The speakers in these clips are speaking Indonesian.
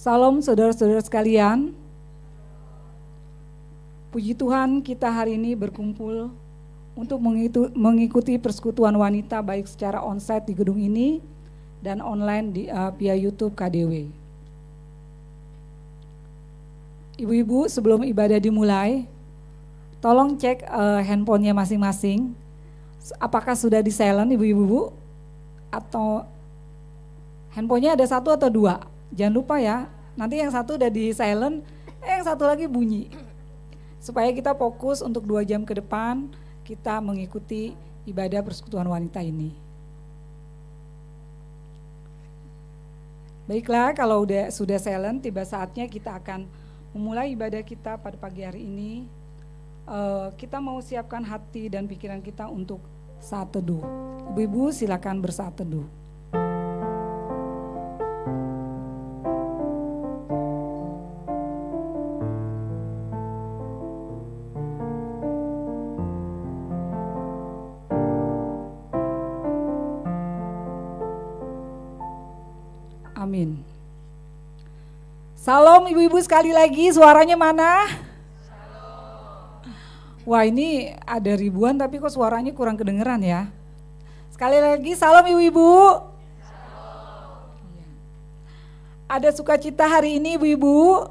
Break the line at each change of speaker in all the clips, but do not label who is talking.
Salam saudara-saudara sekalian. Puji Tuhan kita hari ini berkumpul untuk mengikuti persekutuan wanita baik secara onsite di gedung ini dan online via YouTube KDW. Ibu-ibu, sebelum ibadah dimulai, tolong cek handphonenya masing-masing. Apakah sudah di silent ibu-ibu? Atau handphonenya ada satu atau dua? Jangan lupa ya, nanti yang satu udah di silent, yang satu lagi bunyi. Supaya kita fokus untuk 2 jam ke depan, kita mengikuti ibadah persekutuan wanita ini. Baiklah, kalau sudah silent, tiba saatnya kita akan memulai ibadah kita pada pagi hari ini. Kita mau siapkan hati dan pikiran kita untuk saat teduh. Ibu-ibu silakan bersaat teduh. Amin. Salam ibu-ibu sekali lagi, suaranya mana? Wah, ini ada ribuan tapi kok suaranya kurang kedengeran ya. Sekali lagi salam ibu-ibu. Ada sukacita hari ini ibu-ibu?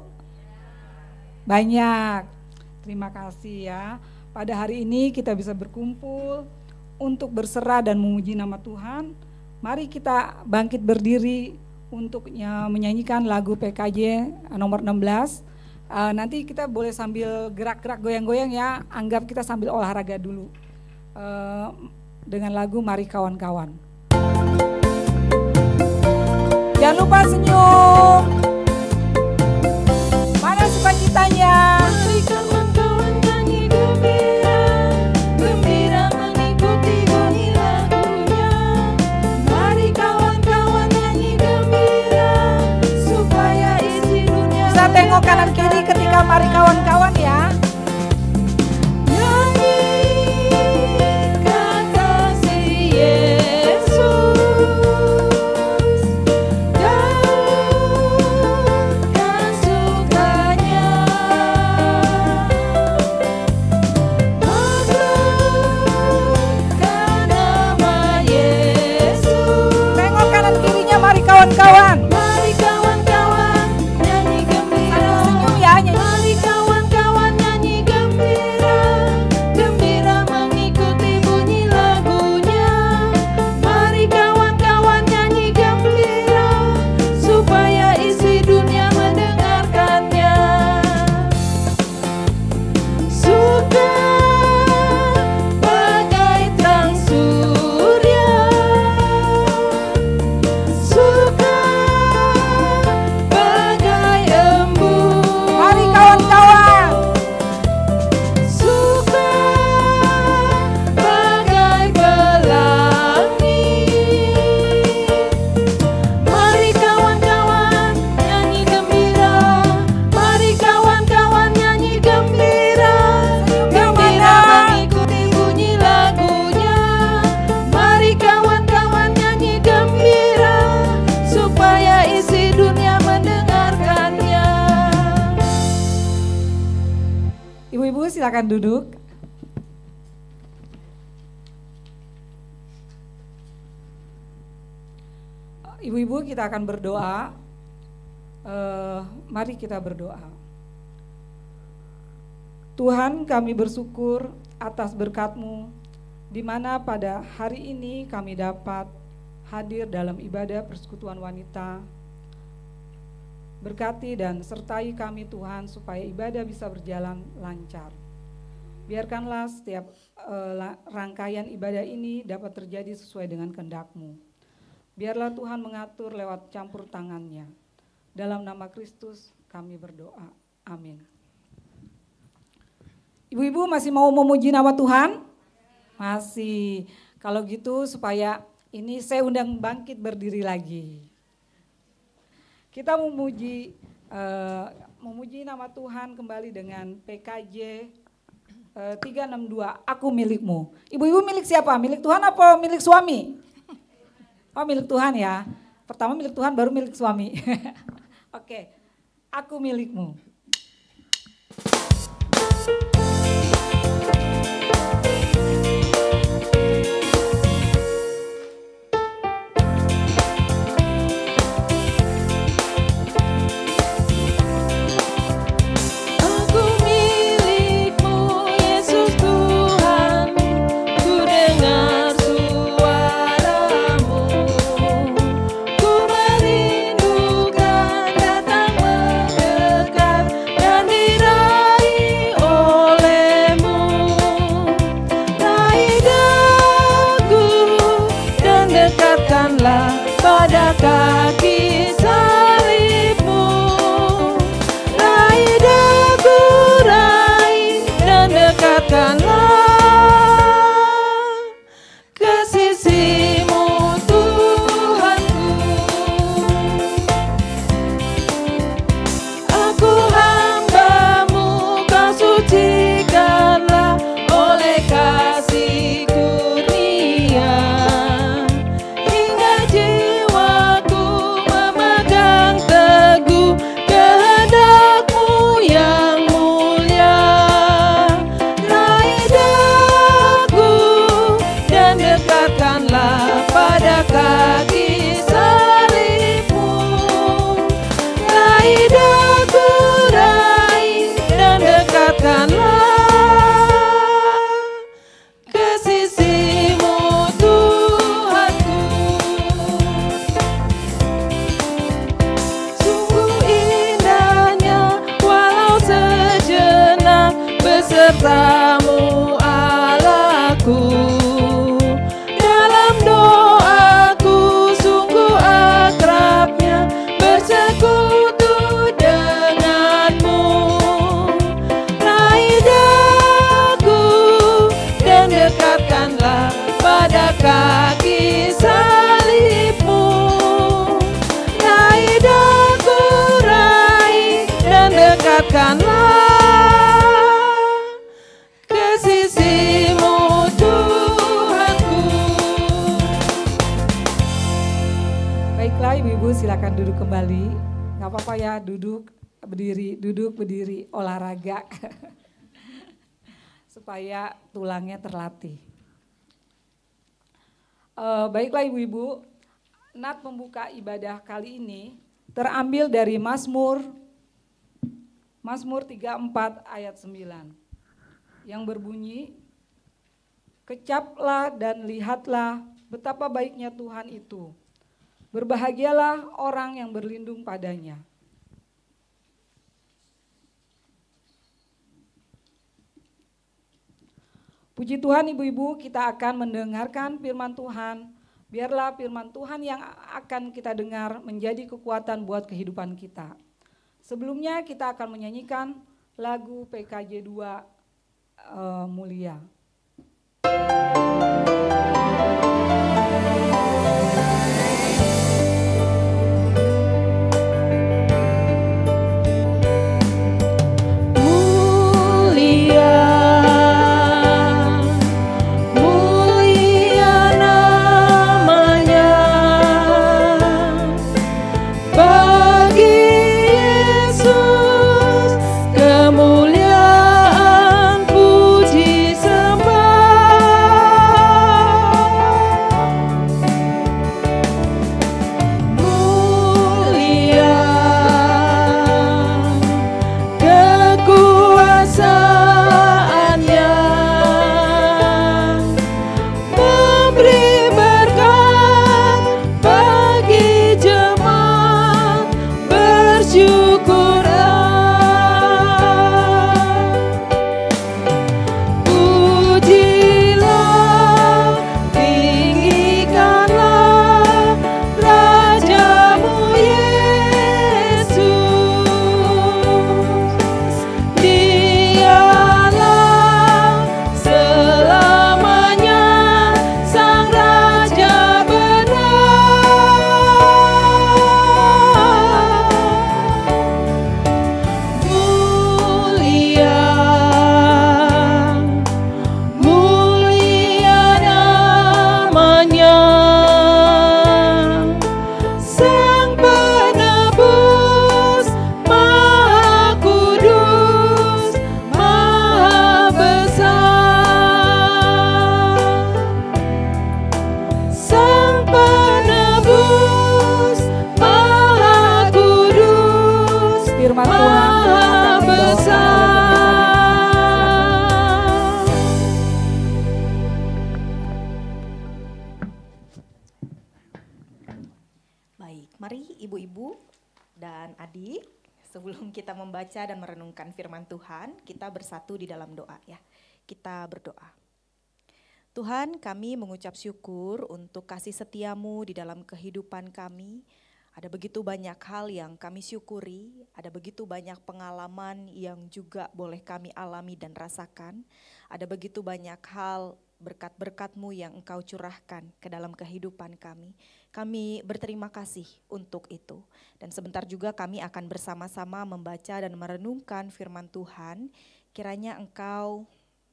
Banyak. Terima kasih ya. Pada hari ini kita bisa berkumpul untuk berserah dan memuji nama Tuhan. Mari kita bangkit berdiri untuk menyanyikan lagu PKJ nomor 16. Nanti kita boleh sambil gerak-gerak goyang-goyang ya, anggap kita sambil olahraga dulu dengan lagu Mari Kawan-Kawan. Jangan lupa senyum. Mana sukacitanya?
Mari kawan-kawan nyanyi gembira, gembira mengikuti bunyi lagunya. Mari kawan-kawan nyanyi gembira, supaya isi dunia.
Bisa tengok kanan kiri ketika mari kawan-kawan ya. Kawan-kawan,
mari kawan-kawan nyanyi gembira.
Senyum ya, nyanyi.
Mari kawan-kawan nyanyi gembira, gembira mengikuti bunyi lagunya. Mari kawan-kawan nyanyi gembira, supaya isi dunia mendengarkannya. Suka bagai terang surya, suka bagai embun.
Mari kawan-kawan.
Suka bagai pelangi. Mari kawan-kawan nyanyi gembira. Mari kawan-kawan nyanyi gembira, gembira mengikuti bunyi lagunya. Mari kawan-kawan nyanyi gembira, supaya isi dunia mendengarkannya.
Ibu-ibu silakan duduk. Ibu-ibu kita akan berdoa. Mari kita berdoa. Tuhan, kami bersyukur atas berkat-Mu, di mana pada hari ini kami dapat hadir dalam ibadah persekutuan wanita. Berkati dan sertai kami Tuhan supaya ibadah bisa berjalan lancar. Biarkanlah setiap rangkaian ibadah ini dapat terjadi sesuai dengan kehendak-Mu. Biarlah Tuhan mengatur lewat campur tangan-Nya. Dalam nama Kristus kami berdoa. Amin. Ibu-ibu masih mau memuji nama Tuhan? Masih. Kalau gitu supaya ini saya undang bangkit berdiri lagi. Kita memuji nama Tuhan kembali dengan PKJ 362, Aku Milikmu. Ibu-ibu milik siapa? Milik Tuhan apa milik suami? Oh, milik Tuhan ya. Pertama milik Tuhan baru milik suami. Oke. Aku Milikmu.
Pada kaki salibmu, raih dagu, raih dan dekatkanlah ke sisimu Tuhanku. Aku hambamu, kau sucikanlah oleh kasih kurnia. Pada kaki salibmu, raih dagu, raih dan dekatkanlah ke sisimu Tuhanku. Sungguh indahnya walau sejenak besertamu Allahku. Pada kaki salibmu, raih dagu, raih dan dekatkanlah ke sisimu Tuhanku.
Baiklah ibu-ibu, silakan duduk kembali. Gak apa-apa ya, duduk berdiri, olahraga supaya tulangnya terlatih. Baiklah ibu-ibu, Nat membuka ibadah kali ini terambil dari Mazmur 34 ayat 9 yang berbunyi, kecaplah dan lihatlah betapa baiknya Tuhan itu, berbahagialah orang yang berlindung padanya. Puji Tuhan ibu-ibu, kita akan mendengarkan firman Tuhan. Biarlah firman Tuhan yang akan kita dengar menjadi kekuatan buat kehidupan kita. Sebelumnya kita akan menyanyikan lagu PKJ 2 Mulia.
Bagi Yesus kemuliaan.
dan adik, sebelum kita membaca dan merenungkan firman Tuhan, kita bersatu di dalam doa ya. Kita berdoa. Tuhan, kami mengucap syukur untuk kasih setiamu di dalam kehidupan kami. Ada begitu banyak hal yang kami syukuri, ada begitu banyak pengalaman yang juga boleh kami alami dan rasakan. Ada begitu banyak hal berkat-berkat-Mu yang Engkau curahkan ke dalam kehidupan kami. Kami berterima kasih untuk itu. Dan sebentar juga kami akan bersama-sama membaca dan merenungkan firman Tuhan. Kiranya Engkau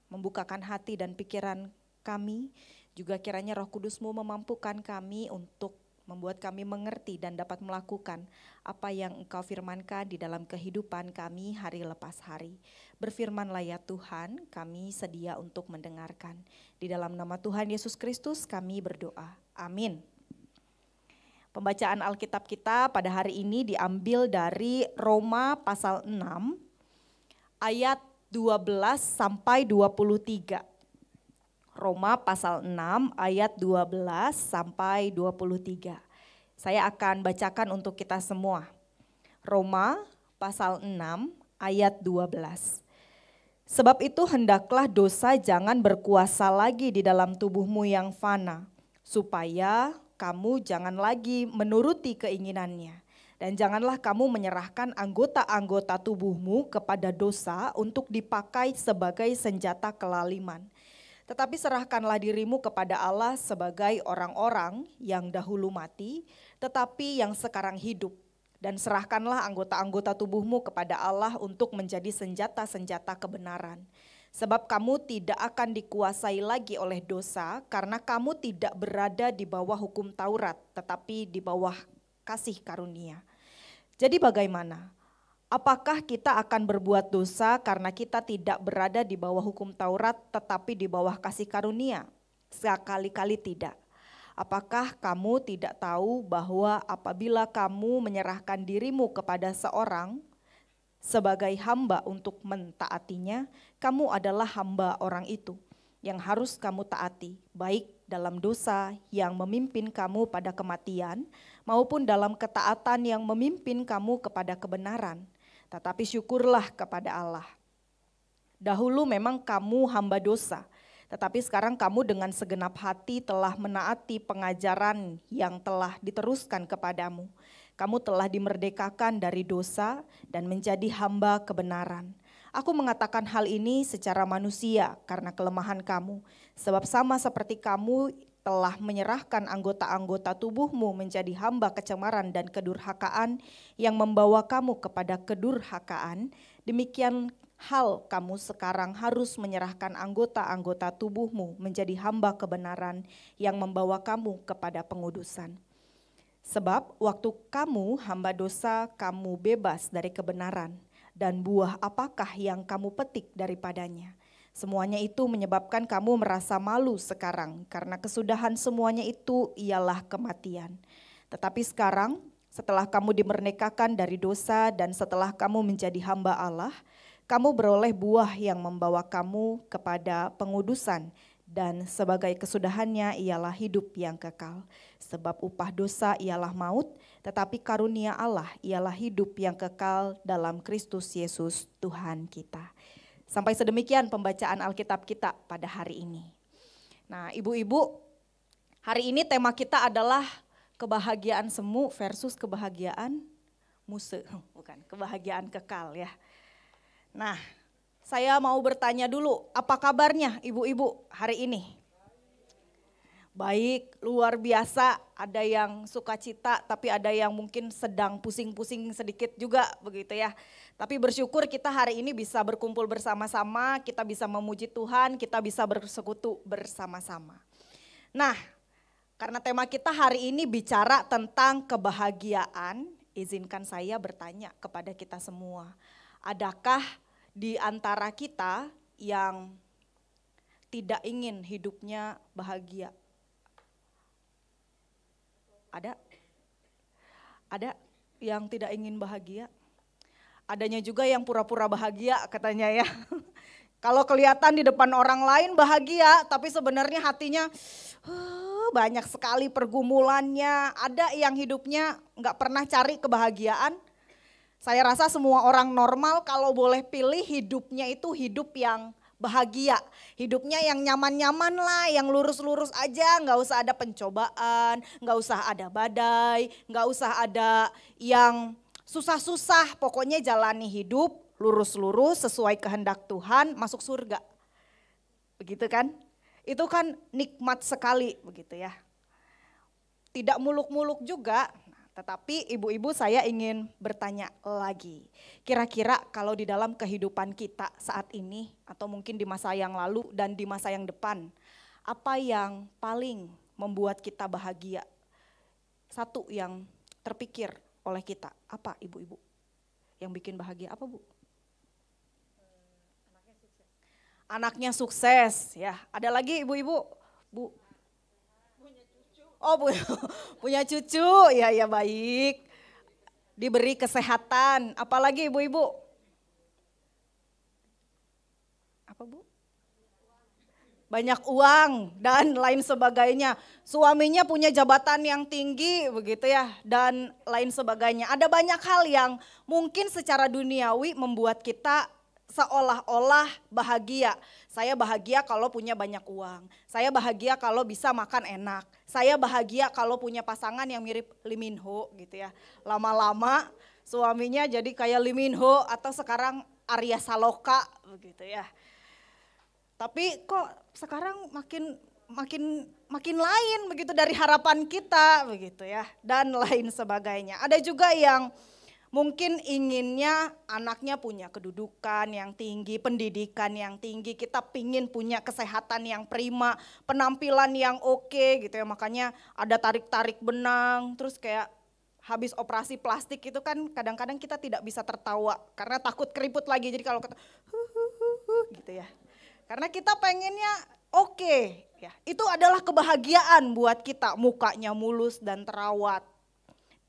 membukakan hati dan pikiran kami, juga kiranya Roh Kudus-Mu memampukan kami untuk membuat kami mengerti dan dapat melakukan apa yang Engkau firmankan di dalam kehidupan kami hari lepas hari. Berfirmanlah ya Tuhan, kami sedia untuk mendengarkan. Di dalam nama Tuhan Yesus Kristus kami berdoa. Amin. Pembacaan Alkitab kita pada hari ini diambil dari Roma pasal 6 ayat 12 sampai 23. Roma pasal 6 ayat 12 sampai 23. Saya akan bacakan untuk kita semua. Roma pasal 6 ayat 12. Sebab itu hendaklah dosa jangan berkuasa lagi di dalam tubuhmu yang fana, supaya kamu jangan lagi menuruti keinginannya. Dan janganlah kamu menyerahkan anggota-anggota tubuhmu kepada dosa untuk dipakai sebagai senjata kelaliman. Tetapi serahkanlah dirimu kepada Allah sebagai orang-orang yang dahulu mati, tetapi yang sekarang hidup. Dan serahkanlah anggota-anggota tubuhmu kepada Allah untuk menjadi senjata-senjata kebenaran. Sebab kamu tidak akan dikuasai lagi oleh dosa, karena kamu tidak berada di bawah hukum Taurat, tetapi di bawah kasih karunia. Jadi bagaimana? Apakah kita akan berbuat dosa karena kita tidak berada di bawah hukum Taurat tetapi di bawah kasih karunia? Sekali-kali tidak. Apakah kamu tidak tahu bahwa apabila kamu menyerahkan dirimu kepada seorang sebagai hamba untuk mentaatinya, kamu adalah hamba orang itu yang harus kamu taati, baik dalam dosa yang memimpin kamu pada kematian maupun dalam ketaatan yang memimpin kamu kepada kebenaran. Tetapi syukurlah kepada Allah. Dahulu memang kamu hamba dosa, tetapi sekarang kamu dengan segenap hati telah menaati pengajaran yang telah diteruskan kepadamu. Kamu telah dimerdekakan dari dosa dan menjadi hamba kebenaran. Aku mengatakan hal ini secara manusia karena kelemahan kamu, sebab sama seperti kamu telah menyerahkan anggota-anggota tubuhmu menjadi hamba kecemaran dan kedurhakaan yang membawa kamu kepada kedurhakaan, demikian hal kamu sekarang harus menyerahkan anggota-anggota tubuhmu menjadi hamba kebenaran yang membawa kamu kepada pengudusan. Sebab waktu kamu hamba dosa, kamu bebas dari kebenaran, dan buah apakah yang kamu petik daripadanya? Semuanya itu menyebabkan kamu merasa malu sekarang, karena kesudahan semuanya itu ialah kematian. Tetapi sekarang, setelah kamu dimerdekakan dari dosa dan setelah kamu menjadi hamba Allah, kamu beroleh buah yang membawa kamu kepada pengudusan, dan sebagai kesudahannya ialah hidup yang kekal. Sebab upah dosa ialah maut, tetapi karunia Allah ialah hidup yang kekal dalam Kristus Yesus Tuhan kita. Sampai sedemikian pembacaan Alkitab kita pada hari ini. Nah, ibu-ibu, hari ini tema kita adalah kebahagiaan semu versus kebahagiaan muse, bukan, kebahagiaan kekal ya. Nah, saya mau bertanya dulu, apa kabarnya ibu-ibu hari ini? Baik, luar biasa, ada yang sukacita tapi ada yang mungkin sedang pusing-pusing sedikit juga begitu ya. Tapi bersyukur kita hari ini bisa berkumpul bersama-sama, kita bisa memuji Tuhan, kita bisa bersekutu bersama-sama. Nah, karena tema kita hari ini bicara tentang kebahagiaan, izinkan saya bertanya kepada kita semua. Adakah di antara kita yang tidak ingin hidupnya bahagia? Ada yang tidak ingin bahagia? Adanya juga yang pura-pura bahagia katanya ya. Kalau kelihatan di depan orang lain bahagia, tapi sebenarnya hatinya banyak sekali pergumulannya. Ada yang hidupnya nggak pernah cari kebahagiaan. Saya rasa semua orang normal kalau boleh pilih hidupnya itu hidup yang bahagia. Hidupnya yang nyaman-nyaman lah, yang lurus-lurus aja, nggak usah ada pencobaan, nggak usah ada badai, nggak usah ada yang susah-susah. Pokoknya jalani hidup lurus-lurus sesuai kehendak Tuhan, masuk surga. Begitu kan? Itu kan nikmat sekali begitu ya. Tidak muluk-muluk juga. Tetapi ibu-ibu saya ingin bertanya lagi. Kira-kira kalau di dalam kehidupan kita saat ini atau mungkin di masa yang lalu dan di masa yang depan, apa yang paling membuat kita bahagia? Satu yang terpikir oleh kita, apa ibu-ibu? Yang bikin bahagia apa, Bu? Anaknya sukses, ya. Ada lagi ibu-ibu? Bu. Oh, punya cucu, ya baik. Diberi kesehatan, apalagi ibu-ibu? Apa, Bu? Banyak uang dan lain sebagainya. Suaminya punya jabatan yang tinggi begitu ya dan lain sebagainya. Ada banyak hal yang mungkin secara duniawi membuat kita seolah-olah bahagia. Saya bahagia kalau punya banyak uang. Saya bahagia kalau bisa makan enak. Saya bahagia kalau punya pasangan yang mirip Lee Min Ho gitu ya. Lama-lama suaminya jadi kayak Lee Min Ho atau sekarang Arya Saloka begitu ya. Tapi kok sekarang makin lain begitu dari harapan kita begitu ya dan lain sebagainya. Ada juga yang mungkin inginnya anaknya punya kedudukan yang tinggi, pendidikan yang tinggi, kita pingin punya kesehatan yang prima, penampilan yang oke gitu ya. Makanya ada tarik-tarik benang, terus kayak habis operasi plastik itu kan kadang-kadang kita tidak bisa tertawa karena takut keriput lagi. Jadi kalau kata gitu ya. Karena kita pengennya oke ya. Itu adalah kebahagiaan buat kita, mukanya mulus dan terawat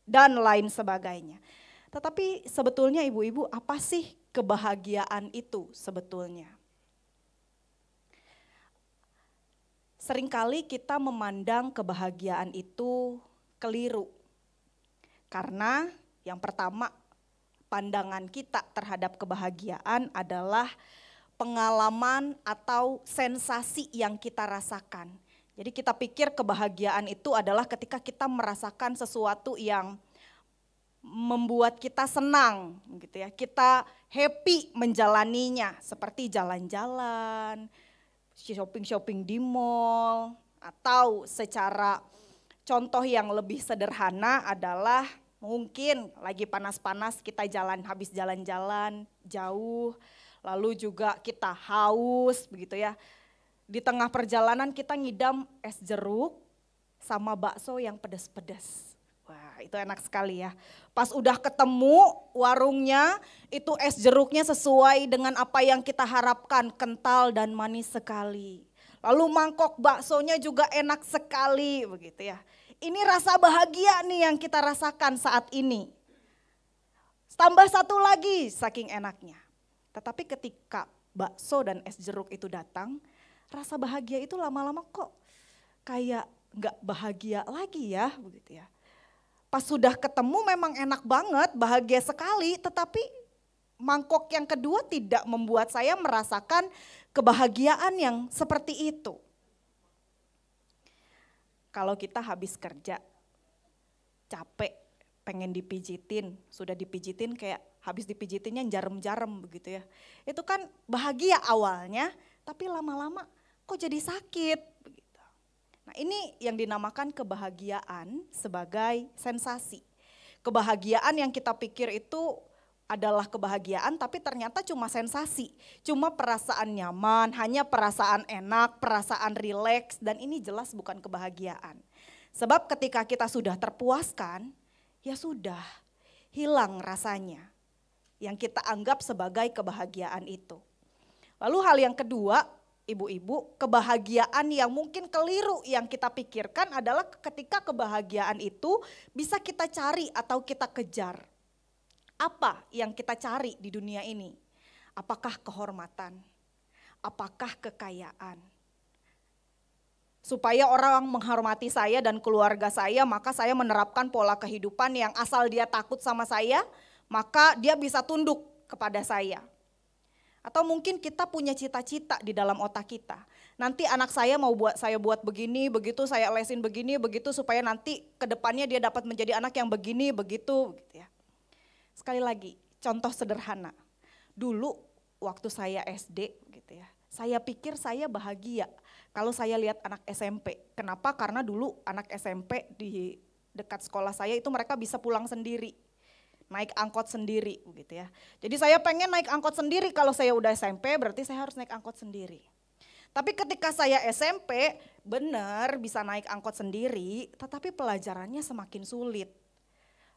dan lain sebagainya. Tetapi sebetulnya ibu-ibu apa sih kebahagiaan itu sebetulnya? Seringkali kita memandang kebahagiaan itu keliru. Karena yang pertama pandangan kita terhadap kebahagiaan adalah pengalaman atau sensasi yang kita rasakan. Jadi kita pikir kebahagiaan itu adalah ketika kita merasakan sesuatu yang membuat kita senang gitu ya. Kita happy menjalaninya seperti jalan-jalan, shopping-shopping di mall atau secara contoh yang lebih sederhana adalah mungkin lagi panas-panas kita habis jalan-jalan jauh lalu juga kita haus begitu ya. Di tengah perjalanan kita ngidam es jeruk sama bakso yang pedas-pedas. Wah, itu enak sekali ya. Pas udah ketemu warungnya, itu es jeruknya sesuai dengan apa yang kita harapkan, kental dan manis sekali. Lalu mangkok baksonya juga enak sekali begitu ya. Ini rasa bahagia nih yang kita rasakan saat ini. Tambah satu lagi saking enaknya. Tetapi ketika bakso dan es jeruk itu datang, rasa bahagia itu lama-lama kok kayak gak bahagia lagi ya begitu ya. Pas sudah ketemu memang enak banget, bahagia sekali, tetapi mangkok yang kedua tidak membuat saya merasakan kebahagiaan yang seperti itu. Kalau kita habis kerja, capek, pengen dipijitin, sudah dipijitin kayak habis dipijitinnya jarum-jarum begitu ya. Itu kan bahagia awalnya, tapi lama-lama kok jadi sakit. Nah, ini yang dinamakan kebahagiaan sebagai sensasi. Kebahagiaan yang kita pikir itu adalah kebahagiaan tapi ternyata cuma sensasi. Cuma perasaan nyaman, hanya perasaan enak, perasaan rileks dan ini jelas bukan kebahagiaan. Sebab ketika kita sudah terpuaskan, ya sudah hilang rasanya yang kita anggap sebagai kebahagiaan itu. Lalu hal yang kedua, ibu-ibu, kebahagiaan yang mungkin keliru yang kita pikirkan adalah ketika kebahagiaan itu bisa kita cari atau kita kejar. Apa yang kita cari di dunia ini? Apakah kehormatan? Apakah kekayaan? Supaya orang menghormati saya dan keluarga saya, maka saya menerapkan pola kehidupan yang asal dia takut sama saya, maka dia bisa tunduk kepada saya. Atau mungkin kita punya cita-cita di dalam otak kita. Nanti anak saya mau saya buat begini, begitu saya lesin begini, begitu supaya nanti ke depannya dia dapat menjadi anak yang begini, begitu gitu ya. Sekali lagi, contoh sederhana. Dulu waktu saya SD gitu ya, saya pikir saya bahagia kalau saya lihat anak SMP. Kenapa? Karena dulu anak SMP di dekat sekolah saya itu mereka bisa pulang sendiri. Naik angkot sendiri gitu ya. Jadi saya pengen naik angkot sendiri, kalau saya udah SMP berarti saya harus naik angkot sendiri. Tapi ketika saya SMP benar bisa naik angkot sendiri, tetapi pelajarannya semakin sulit.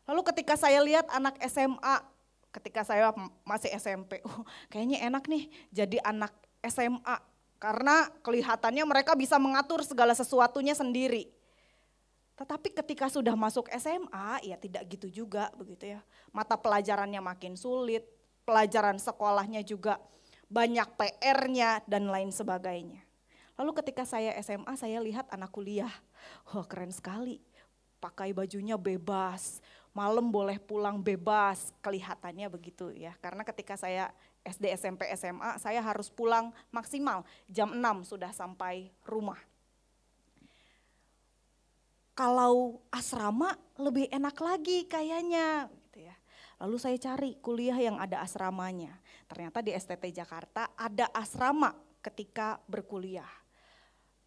Lalu ketika saya lihat anak SMA, ketika saya masih SMP, kayaknya enak nih jadi anak SMA. Karena kelihatannya mereka bisa mengatur segala sesuatunya sendiri. Tetapi ketika sudah masuk SMA, ya tidak gitu juga begitu ya. Mata pelajarannya makin sulit, pelajaran sekolahnya juga banyak PR-nya dan lain sebagainya. Lalu ketika saya SMA, saya lihat anak kuliah, wah keren sekali. Pakai bajunya bebas, malam boleh pulang bebas, kelihatannya begitu ya. Karena ketika saya SD, SMP, SMA, saya harus pulang maksimal jam 6 sudah sampai rumah. Kalau asrama lebih enak lagi kayaknya gitu ya. Lalu saya cari kuliah yang ada asramanya. Ternyata di STT Jakarta ada asrama ketika berkuliah.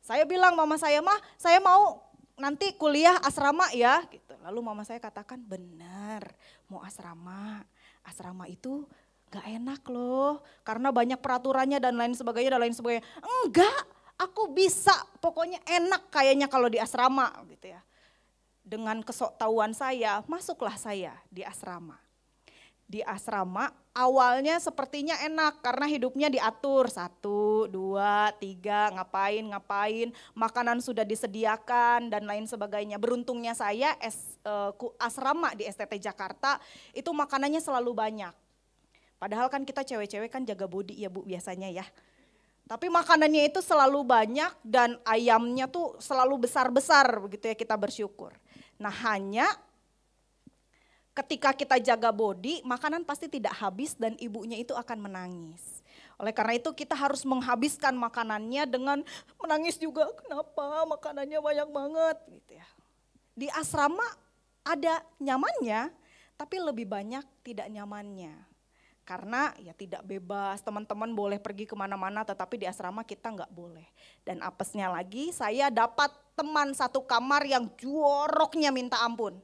Saya bilang mama saya, "Mah, saya mau nanti kuliah asrama ya." Gitu. Lalu mama saya katakan, "Benar, mau asrama. Asrama itu gak enak loh, karena banyak peraturannya dan lain sebagainya dan lain sebagainya." Enggak. Aku bisa, pokoknya enak kayaknya kalau di asrama gitu ya. Dengan kesoktahuan saya, masuklah saya di asrama. Di asrama awalnya sepertinya enak karena hidupnya diatur 1, 2, 3, ngapain, makanan sudah disediakan dan lain sebagainya. Beruntungnya saya asrama di STT Jakarta itu makanannya selalu banyak. Padahal kan kita cewek-cewek kan jaga body ya Bu biasanya ya. Tapi makanannya itu selalu banyak dan ayamnya tuh selalu besar-besar begitu ya, kita bersyukur. Nah hanya ketika kita jaga body, makanan pasti tidak habis dan ibunya itu akan menangis. Oleh karena itu kita harus menghabiskan makanannya dengan menangis juga, kenapa makanannya banyak banget gitu ya. Di asrama ada nyamannya, tapi lebih banyak tidak nyamannya. Karena ya tidak bebas, teman-teman boleh pergi kemana-mana tetapi di asrama kita nggak boleh. Dan apesnya lagi saya dapat teman satu kamar yang joroknya minta ampun.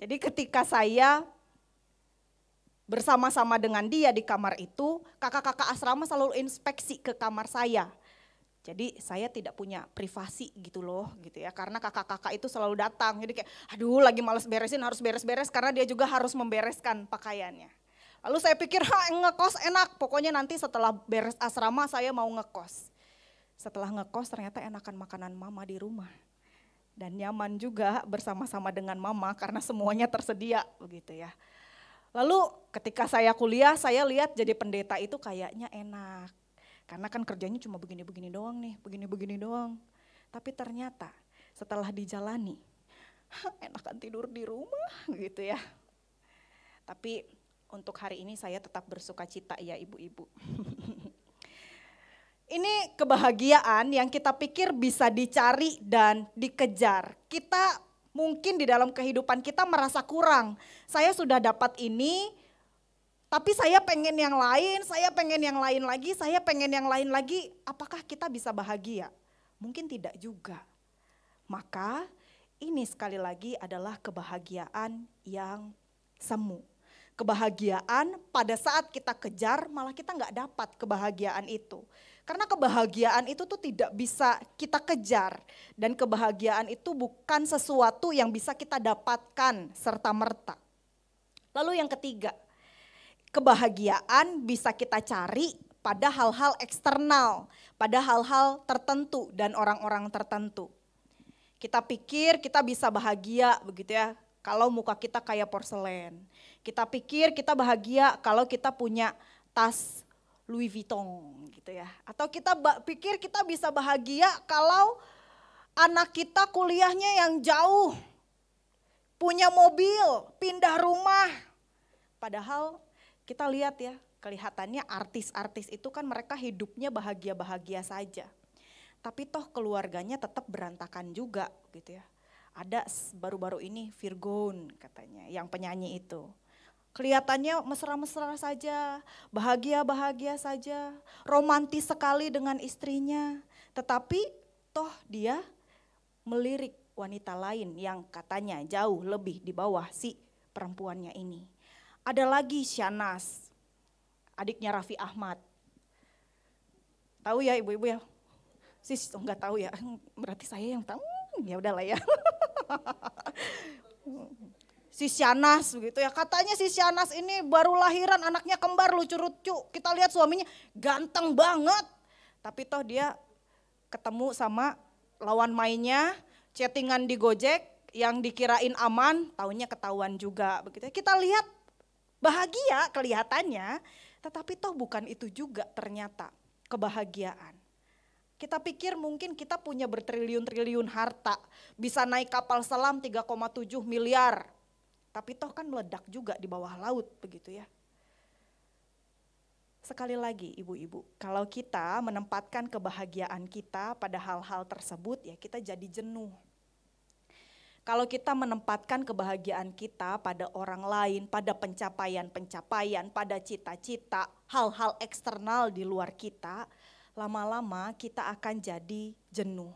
Jadi ketika saya bersama-sama dengan dia di kamar itu, kakak-kakak asrama selalu inspeksi ke kamar saya. Jadi saya tidak punya privasi gitu loh gitu ya, karena kakak-kakak itu selalu datang. Jadi kayak aduh lagi males beresin harus beres-beres karena dia juga harus membereskan pakaiannya. Lalu saya pikir ngekos enak, pokoknya nanti setelah beres asrama saya mau ngekos. Setelah ngekos ternyata enakan makanan mama di rumah. Dan nyaman juga bersama-sama dengan mama karena semuanya tersedia begitu ya. Lalu ketika saya kuliah saya lihat jadi pendeta itu kayaknya enak. Karena kan kerjanya cuma begini-begini doang nih, begini-begini doang. Tapi ternyata setelah dijalani, enakan tidur di rumah gitu ya. Tapi untuk hari ini saya tetap bersuka cita ya ibu-ibu. Ini kebahagiaan yang kita pikir bisa dicari dan dikejar. Kita mungkin di dalam kehidupan kita merasa kurang. Saya sudah dapat ini, tapi saya pengen yang lain, saya pengen yang lain lagi, saya pengen yang lain lagi. Apakah kita bisa bahagia? Mungkin tidak juga. Maka ini sekali lagi adalah kebahagiaan yang semu. Kebahagiaan pada saat kita kejar malah kita nggak dapat kebahagiaan itu. Karena kebahagiaan itu tuh tidak bisa kita kejar. Dan kebahagiaan itu bukan sesuatu yang bisa kita dapatkan serta-merta. Lalu yang ketiga, kebahagiaan bisa kita cari pada hal-hal eksternal, pada hal-hal tertentu dan orang-orang tertentu. Kita pikir kita bisa bahagia begitu ya, kalau muka kita kayak porselen. Kita pikir kita bahagia kalau kita punya tas Louis Vuitton gitu ya. Atau kita pikir kita bisa bahagia kalau anak kita kuliahnya yang jauh, punya mobil, pindah rumah, Padahal kita lihat ya, kelihatannya artis-artis itu kan mereka hidupnya bahagia-bahagia saja. Tapi toh keluarganya tetap berantakan juga gitu ya. Ada baru-baru ini Virgon katanya, yang penyanyi itu. Kelihatannya mesra-mesra saja, bahagia-bahagia saja, romantis sekali dengan istrinya. Tetapi toh dia melirik wanita lain yang katanya jauh lebih di bawah si perempuannya ini. Ada lagi Syahnaz, adiknya Raffi Ahmad. Tahu ya ibu-ibu ya? Sis, enggak tahu ya, berarti saya yang tahu, ya udahlah ya. Si Syahnaz begitu ya, katanya si Syahnaz ini baru lahiran, anaknya kembar lucu-lucu. Kita lihat suaminya ganteng banget. Tapi toh dia ketemu sama lawan mainnya, chattingan di Gojek, yang dikirain aman, taunya ketahuan juga. Begitu. Kita lihat bahagia kelihatannya, tetapi toh bukan itu juga ternyata kebahagiaan. Kita pikir mungkin kita punya bertriliun-triliun harta, bisa naik kapal selam 3,7 miliar. Tapi toh kan meledak juga di bawah laut begitu ya. Sekali lagi ibu-ibu, kalau kita menempatkan kebahagiaan kita pada hal-hal tersebut ya kita jadi jenuh. Kalau kita menempatkan kebahagiaan kita pada orang lain, pada pencapaian-pencapaian, pada cita-cita, hal-hal eksternal di luar kita, lama-lama kita akan jadi jenuh.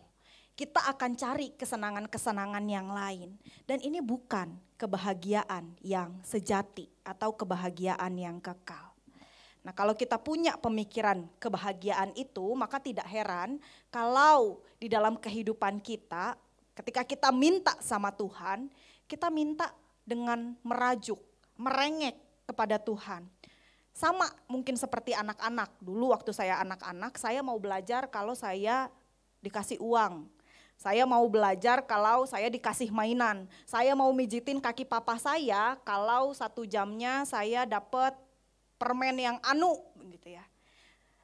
Kita akan cari kesenangan-kesenangan yang lain. Dan ini bukan kebahagiaan yang sejati atau kebahagiaan yang kekal. Nah, kalau kita punya pemikiran kebahagiaan itu, maka tidak heran kalau di dalam kehidupan kita, ketika kita minta sama Tuhan, kita minta dengan merajuk, merengek kepada Tuhan. Sama mungkin seperti anak-anak, dulu waktu saya anak-anak, saya mau belajar kalau saya dikasih uang. Saya mau belajar kalau saya dikasih mainan. Saya mau mijitin kaki papa saya kalau 1 jamnya saya dapat permen yang anu gitu ya.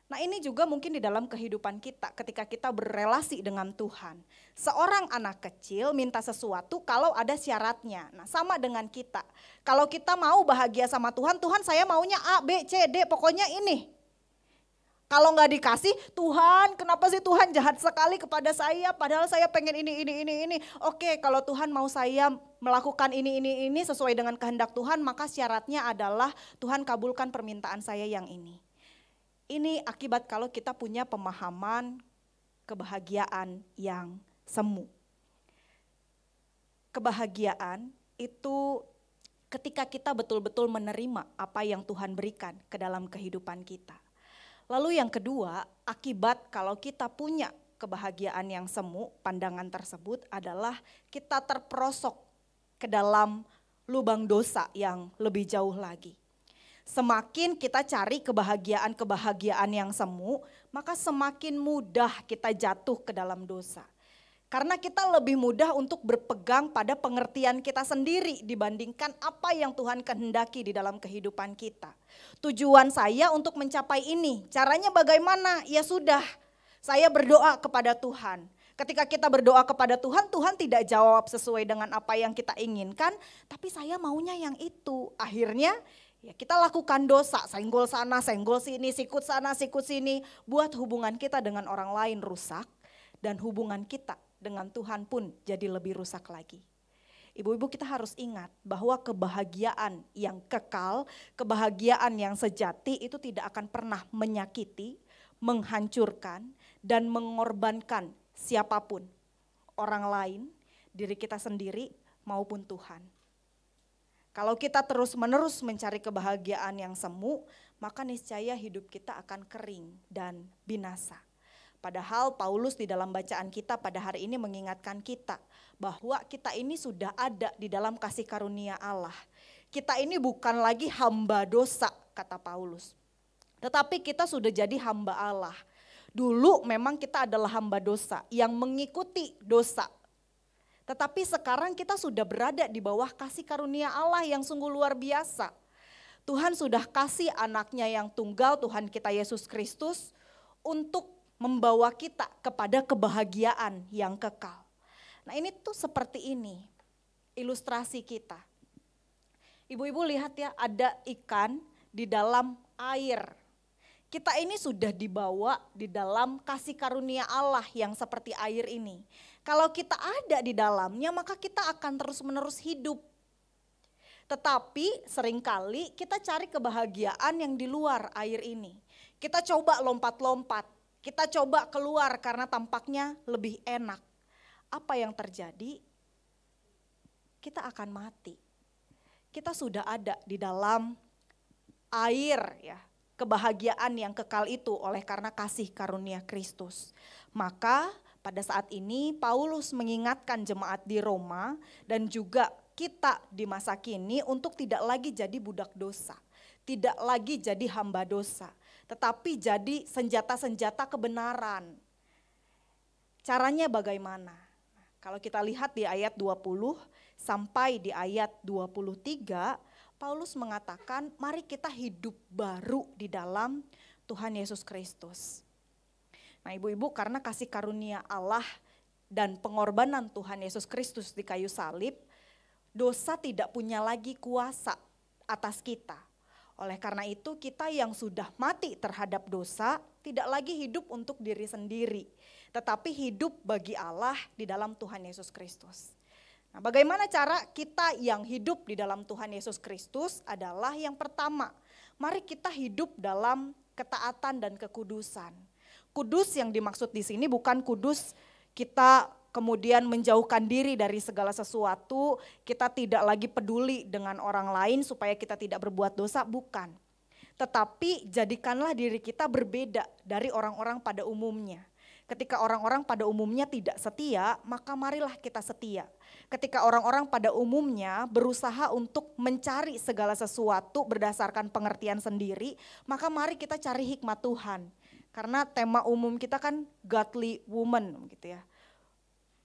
Nah ini juga mungkin di dalam kehidupan kita ketika kita berrelasi dengan Tuhan. Seorang anak kecil minta sesuatu kalau ada syaratnya. Nah sama dengan kita. Kalau kita mau bahagia sama Tuhan, Tuhan saya maunya A, B, C, D, pokoknya ini. Kalau nggak dikasih, Tuhan kenapa sih Tuhan jahat sekali kepada saya padahal saya pengen ini. Oke kalau Tuhan mau saya melakukan ini sesuai dengan kehendak Tuhan maka syaratnya adalah Tuhan kabulkan permintaan saya yang ini. Ini akibat kalau kita punya pemahaman kebahagiaan yang semu. Kebahagiaan itu ketika kita betul-betul menerima apa yang Tuhan berikan ke dalam kehidupan kita. Lalu yang kedua, akibat kalau kita punya kebahagiaan yang semu, pandangan tersebut adalah kita terperosok ke dalam lubang dosa yang lebih jauh lagi. Semakin kita cari kebahagiaan-kebahagiaan yang semu, maka semakin mudah kita jatuh ke dalam dosa. Karena kita lebih mudah untuk berpegang pada pengertian kita sendiri dibandingkan apa yang Tuhan kehendaki di dalam kehidupan kita. Tujuan saya untuk mencapai ini, caranya bagaimana? Ya sudah, saya berdoa kepada Tuhan. Ketika kita berdoa kepada Tuhan, Tuhan tidak jawab sesuai dengan apa yang kita inginkan, tapi saya maunya yang itu. Akhirnya ya kita lakukan dosa, senggol sana, senggol sini, sikut sana, sikut sini, buat hubungan kita dengan orang lain rusak dan hubungan kita dengan Tuhan pun jadi lebih rusak lagi. Ibu-ibu kita harus ingat bahwa kebahagiaan yang kekal, kebahagiaan yang sejati itu tidak akan pernah menyakiti, menghancurkan dan mengorbankan siapapun, orang lain, diri kita sendiri maupun Tuhan. Kalau kita terus-menerus mencari kebahagiaan yang semu, maka niscaya hidup kita akan kering dan binasa. Padahal Paulus di dalam bacaan kita pada hari ini mengingatkan kita bahwa kita ini sudah ada di dalam kasih karunia Allah. Kita ini bukan lagi hamba dosa, kata Paulus. Tetapi kita sudah jadi hamba Allah. Dulu memang kita adalah hamba dosa yang mengikuti dosa. Tetapi sekarang kita sudah berada di bawah kasih karunia Allah yang sungguh luar biasa. Tuhan sudah kasih anaknya yang tunggal, Tuhan kita Yesus Kristus, untuk membawa kita kepada kebahagiaan yang kekal. Nah ini tuh seperti ini ilustrasi kita. Ibu-ibu lihat ya, ada ikan di dalam air. Kita ini sudah dibawa di dalam kasih karunia Allah yang seperti air ini. Kalau kita ada di dalamnya, maka kita akan terus-menerus hidup. Tetapi seringkali kita cari kebahagiaan yang di luar air ini. Kita coba lompat-lompat, kita coba keluar karena tampaknya lebih enak. Apa yang terjadi? Kita akan mati. Kita sudah ada di dalam air ya, kebahagiaan yang kekal itu oleh karena kasih karunia Kristus. Maka pada saat ini Paulus mengingatkan jemaat di Roma dan juga kita di masa kini untuk tidak lagi jadi budak dosa, tidak lagi jadi hamba dosa, tetapi jadi senjata-senjata kebenaran. Caranya bagaimana? Kalau kita lihat di ayat 20 sampai di ayat 23, Paulus mengatakan mari kita hidup baru di dalam Tuhan Yesus Kristus. Nah ibu-ibu, karena kasih karunia Allah dan pengorbanan Tuhan Yesus Kristus di kayu salib, dosa tidak punya lagi kuasa atas kita. Oleh karena itu kita yang sudah mati terhadap dosa tidak lagi hidup untuk diri sendiri, tetapi hidup bagi Allah di dalam Tuhan Yesus Kristus. Nah, bagaimana cara kita yang hidup di dalam Tuhan Yesus Kristus adalah yang pertama, mari kita hidup dalam ketaatan dan kekudusan. Kudus yang dimaksud di sini bukan kudus kita kemudian menjauhkan diri dari segala sesuatu, kita tidak lagi peduli dengan orang lain supaya kita tidak berbuat dosa, bukan. Tetapi jadikanlah diri kita berbeda dari orang-orang pada umumnya. Ketika orang-orang pada umumnya tidak setia, maka marilah kita setia. Ketika orang-orang pada umumnya berusaha untuk mencari segala sesuatu berdasarkan pengertian sendiri, maka mari kita cari hikmat Tuhan. Karena tema umum kita kan godly woman gitu ya.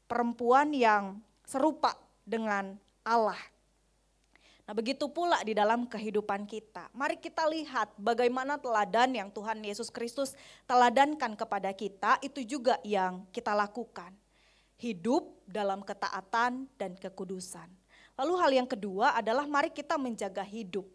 Perempuan yang serupa dengan Allah. Nah begitu pula di dalam kehidupan kita. Mari kita lihat bagaimana teladan yang Tuhan Yesus Kristus teladankan kepada kita, itu juga yang kita lakukan. Hidup dalam ketaatan dan kekudusan. Lalu hal yang kedua adalah mari kita menjaga hidup.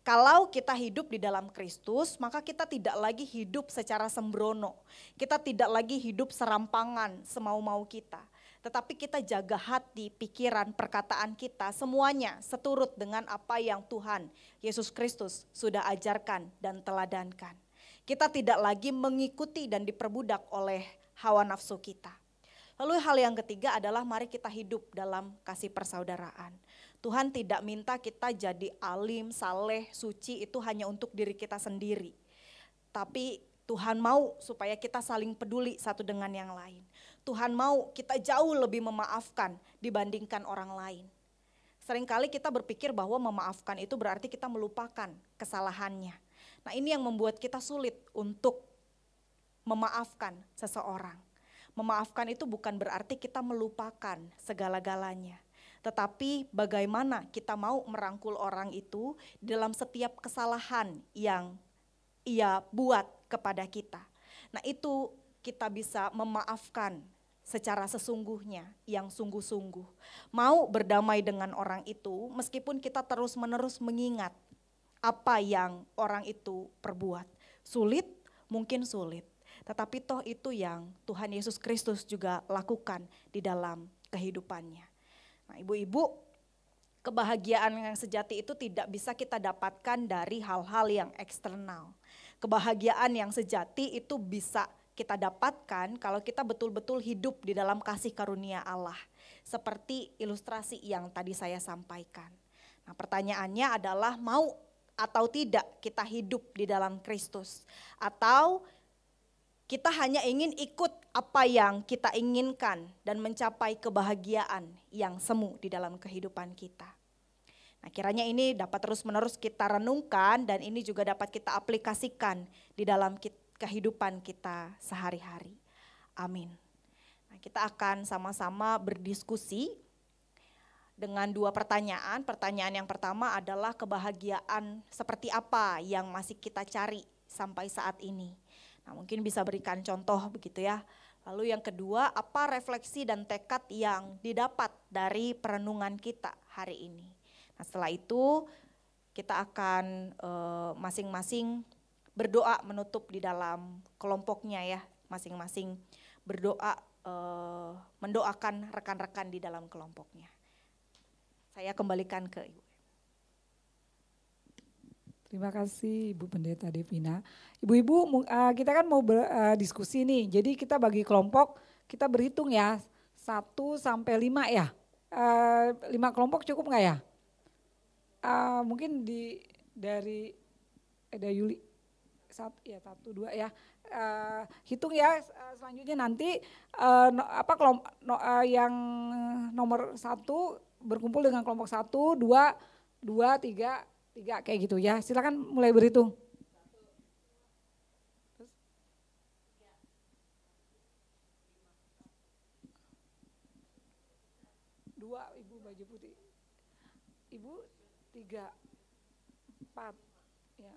Kalau kita hidup di dalam Kristus, maka kita tidak lagi hidup secara sembrono. Kita tidak lagi hidup serampangan, semau-mau kita. Tetapi kita jaga hati, pikiran, perkataan kita, semuanya seturut dengan apa yang Tuhan Yesus Kristus sudah ajarkan dan teladankan. Kita tidak lagi mengikuti dan diperbudak oleh hawa nafsu kita. Lalu hal yang ketiga adalah mari kita hidup dalam kasih persaudaraan. Tuhan tidak minta kita jadi alim, saleh, suci itu hanya untuk diri kita sendiri. Tapi Tuhan mau supaya kita saling peduli satu dengan yang lain. Tuhan mau kita jauh lebih memaafkan dibandingkan orang lain. Seringkali kita berpikir bahwa memaafkan itu berarti kita melupakan kesalahannya. Nah ini yang membuat kita sulit untuk memaafkan seseorang. Memaafkan itu bukan berarti kita melupakan segala-galanya. Tetapi bagaimana kita mau merangkul orang itu dalam setiap kesalahan yang ia buat kepada kita. Nah itu kita bisa memaafkan secara sesungguhnya, yang sungguh-sungguh. Mau berdamai dengan orang itu meskipun kita terus-menerus mengingat apa yang orang itu perbuat. Sulit, mungkin sulit. Tetapi toh itu yang Tuhan Yesus Kristus juga lakukan di dalam kehidupannya. Nah ibu-ibu, kebahagiaan yang sejati itu tidak bisa kita dapatkan dari hal-hal yang eksternal. Kebahagiaan yang sejati itu bisa kita dapatkan kalau kita betul-betul hidup di dalam kasih karunia Allah. Seperti ilustrasi yang tadi saya sampaikan. Nah pertanyaannya adalah mau atau tidak kita hidup di dalam Kristus. Atau kita hanya ingin ikut apa yang kita inginkan dan mencapai kebahagiaan yang semu di dalam kehidupan kita. Nah kiranya ini dapat terus-menerus kita renungkan dan ini juga dapat kita aplikasikan di dalam kehidupan kita sehari-hari. Amin. Nah, kita akan sama-sama berdiskusi dengan dua pertanyaan. Pertanyaan yang pertama adalah kebahagiaan seperti apa yang masih kita cari sampai saat ini. Nah, mungkin bisa berikan contoh begitu ya. Lalu yang kedua, apa refleksi dan tekad yang didapat dari perenungan kita hari ini. Nah, setelah itu Kita akan masing-masing berdoa menutup di dalam kelompoknya ya, masing-masing berdoa mendoakan rekan-rekan di dalam kelompoknya. Saya kembalikan ke Ibu.
Terima kasih Ibu Pendeta Devina. Ibu-ibu kita kan mau diskusi nih, jadi kita bagi kelompok, kita berhitung ya 1 sampai 5 ya. 5 kelompok cukup nggak ya? Mungkin dari Yuli 1 2 ya. Hitung ya selanjutnya nanti kelompok yang nomor 1 berkumpul dengan kelompok 1, 2, 3 kayak gitu ya. Silakan mulai berhitung. Dua Ibu baju putih. Ibu 3, 4 ya.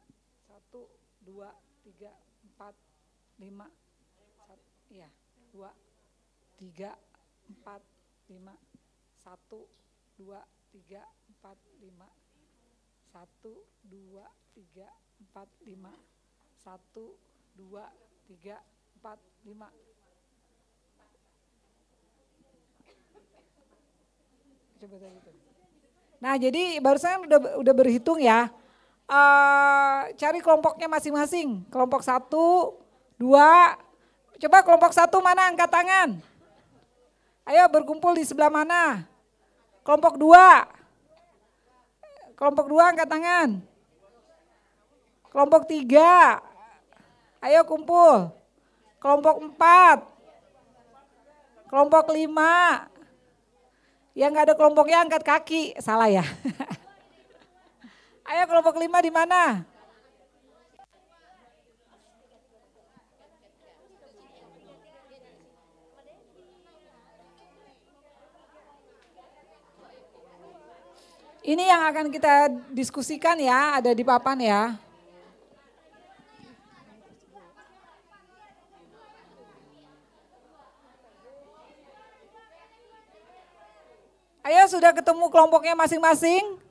1, 2, 3, 4, 5. Ya, 2, 3, 4, 5. 1, 2, 3, 4, 5. 1, 2, 3, 4, 5. 1, 2, 3, 4, 5. Coba gitu. Nah, jadi barusan udah berhitung ya. Cari kelompoknya masing-masing. Kelompok 1, 2. Coba kelompok 1 mana, angkat tangan. Ayo berkumpul di sebelah mana? Kelompok 2. Kelompok 2 angkat tangan. Kelompok 3. Ayo kumpul. Kelompok 4. Kelompok 5. Yang gak ada kelompoknya angkat kaki. Salah ya. Ayo kelompok 5 di mana? Ini yang akan kita diskusikan ya, ada di papan ya. Ayo sudah ketemu kelompoknya masing-masing?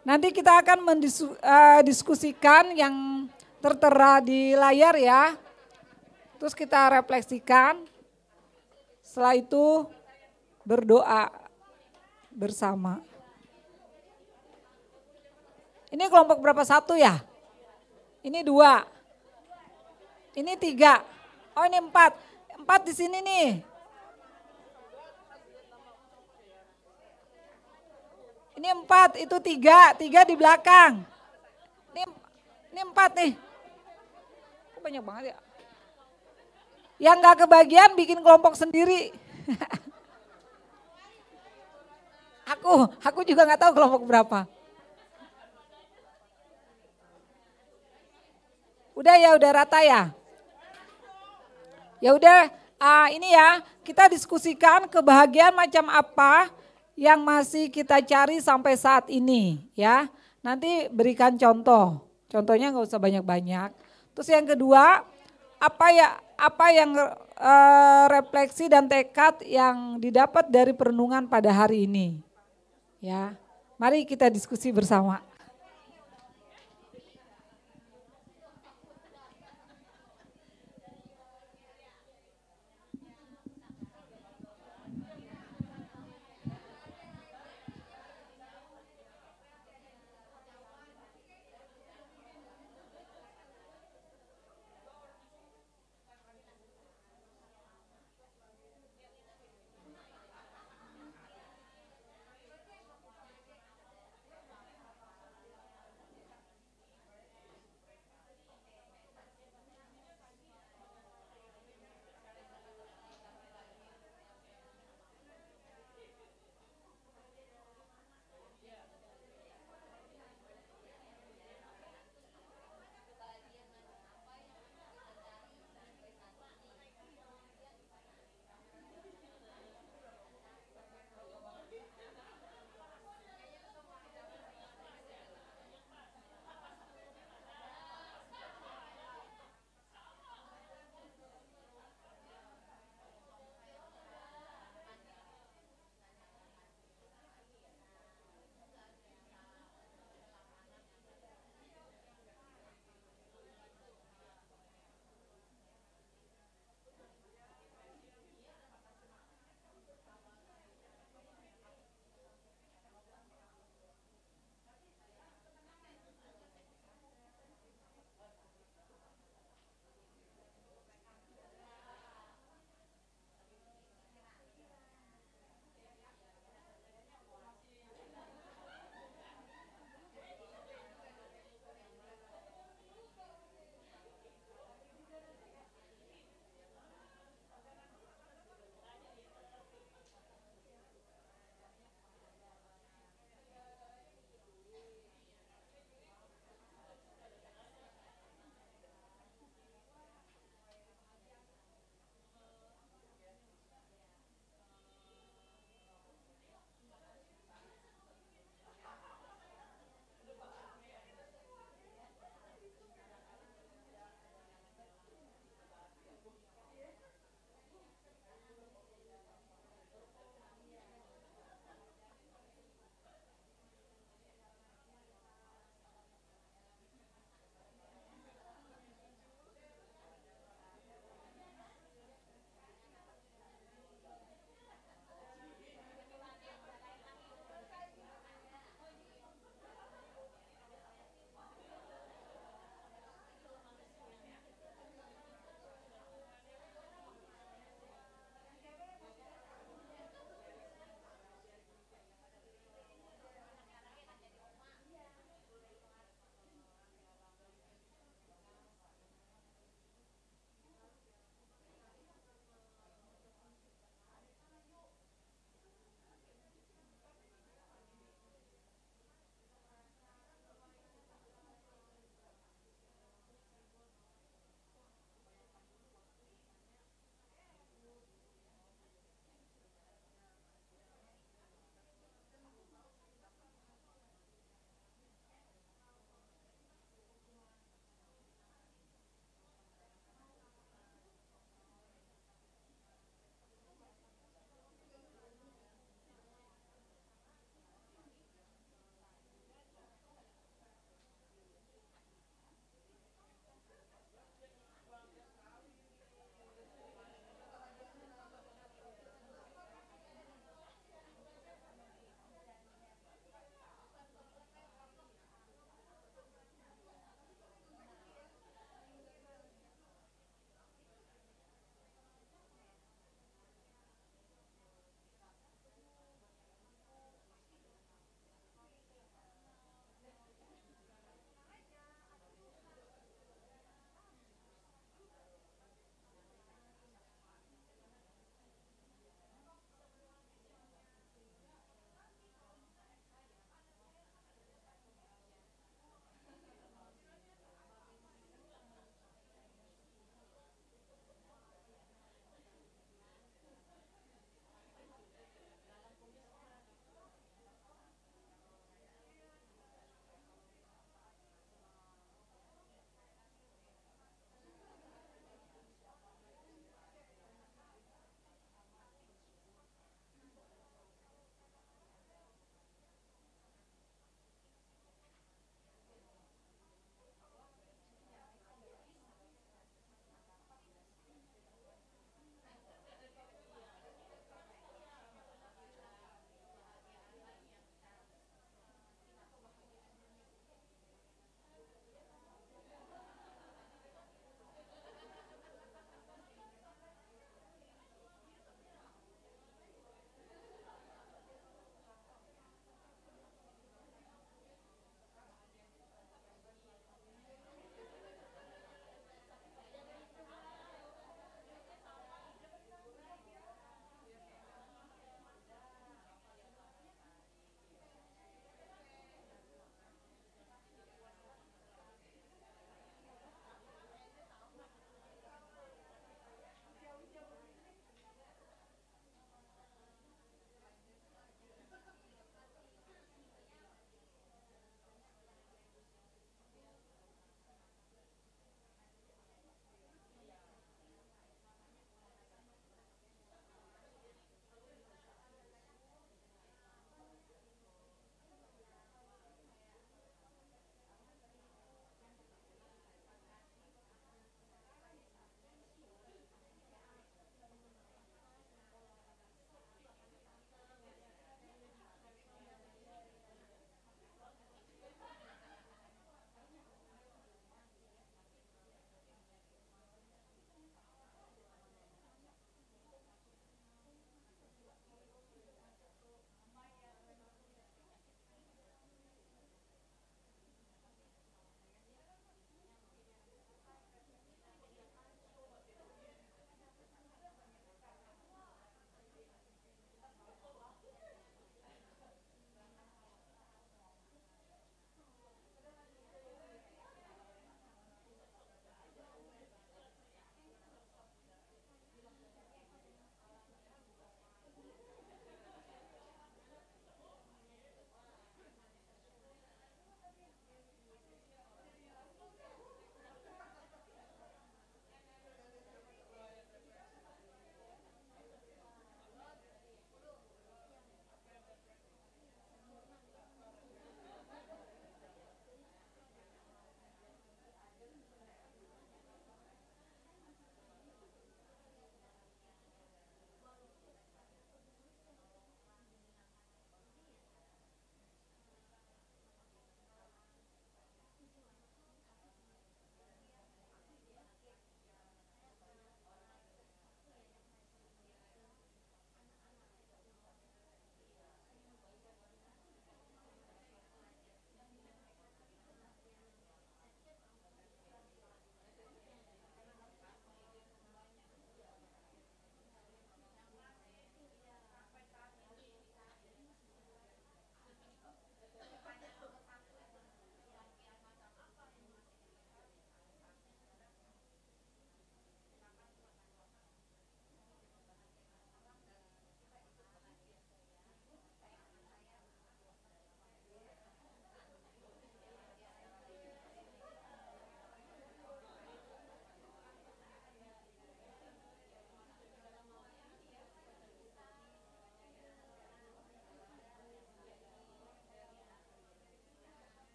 Nanti kita akan mendiskusikan yang tertera di layar ya. Terus kita refleksikan. Setelah itu berdoa bersama. Ini kelompok berapa? 1 ya? Ini 2. Ini 3. Oh ini 4. 4 di sini nih. Ini 4, itu 3 di belakang. Ini 4 nih. Kok banyak banget ya? Yang gak kebagian bikin kelompok sendiri. Aku juga gak tahu kelompok berapa. Udah ya, udah rata ya? Ya udah, ini ya, kita diskusikan kebahagiaan macam apa yang masih kita cari sampai saat ini ya. Nanti berikan contoh. Contohnya nggak usah banyak-banyak. Terus yang kedua, apa yang refleksi dan tekad yang didapat dari perenungan pada hari ini. Ya. Mari kita diskusi bersama.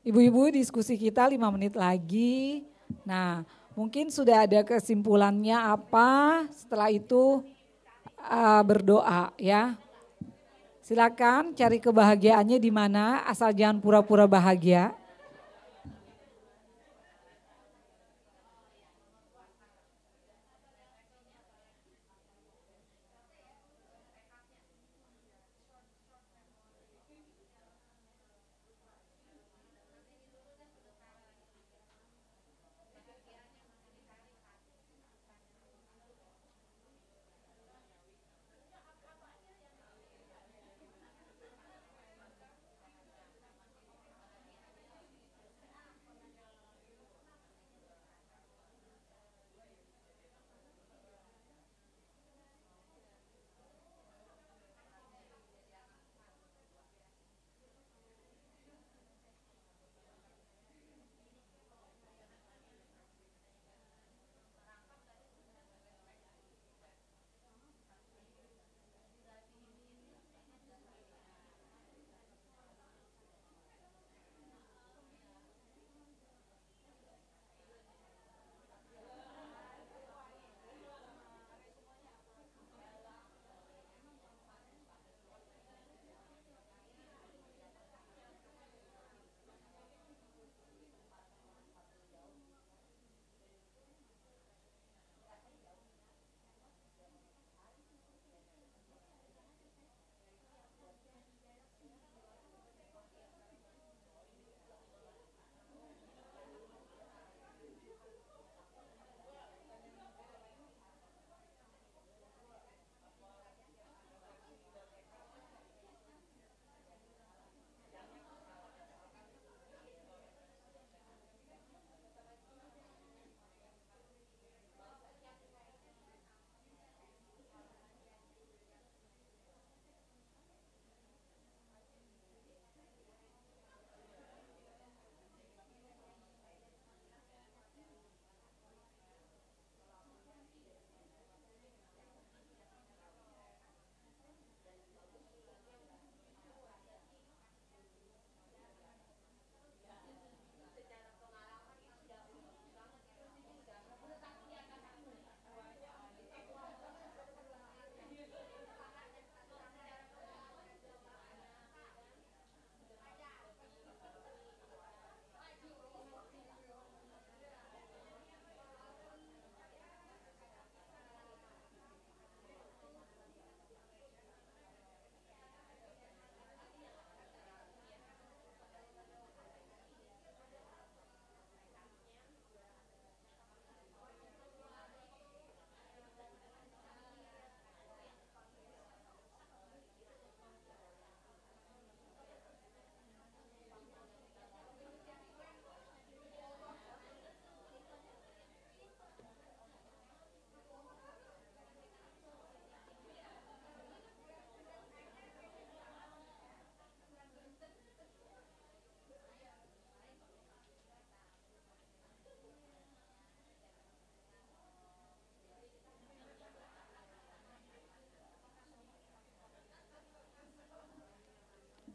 Ibu-ibu, diskusi kita 5 menit lagi. Nah, mungkin sudah ada kesimpulannya apa, setelah itu berdoa ya. Silakan cari kebahagiaannya di mana, asal jangan pura-pura bahagia.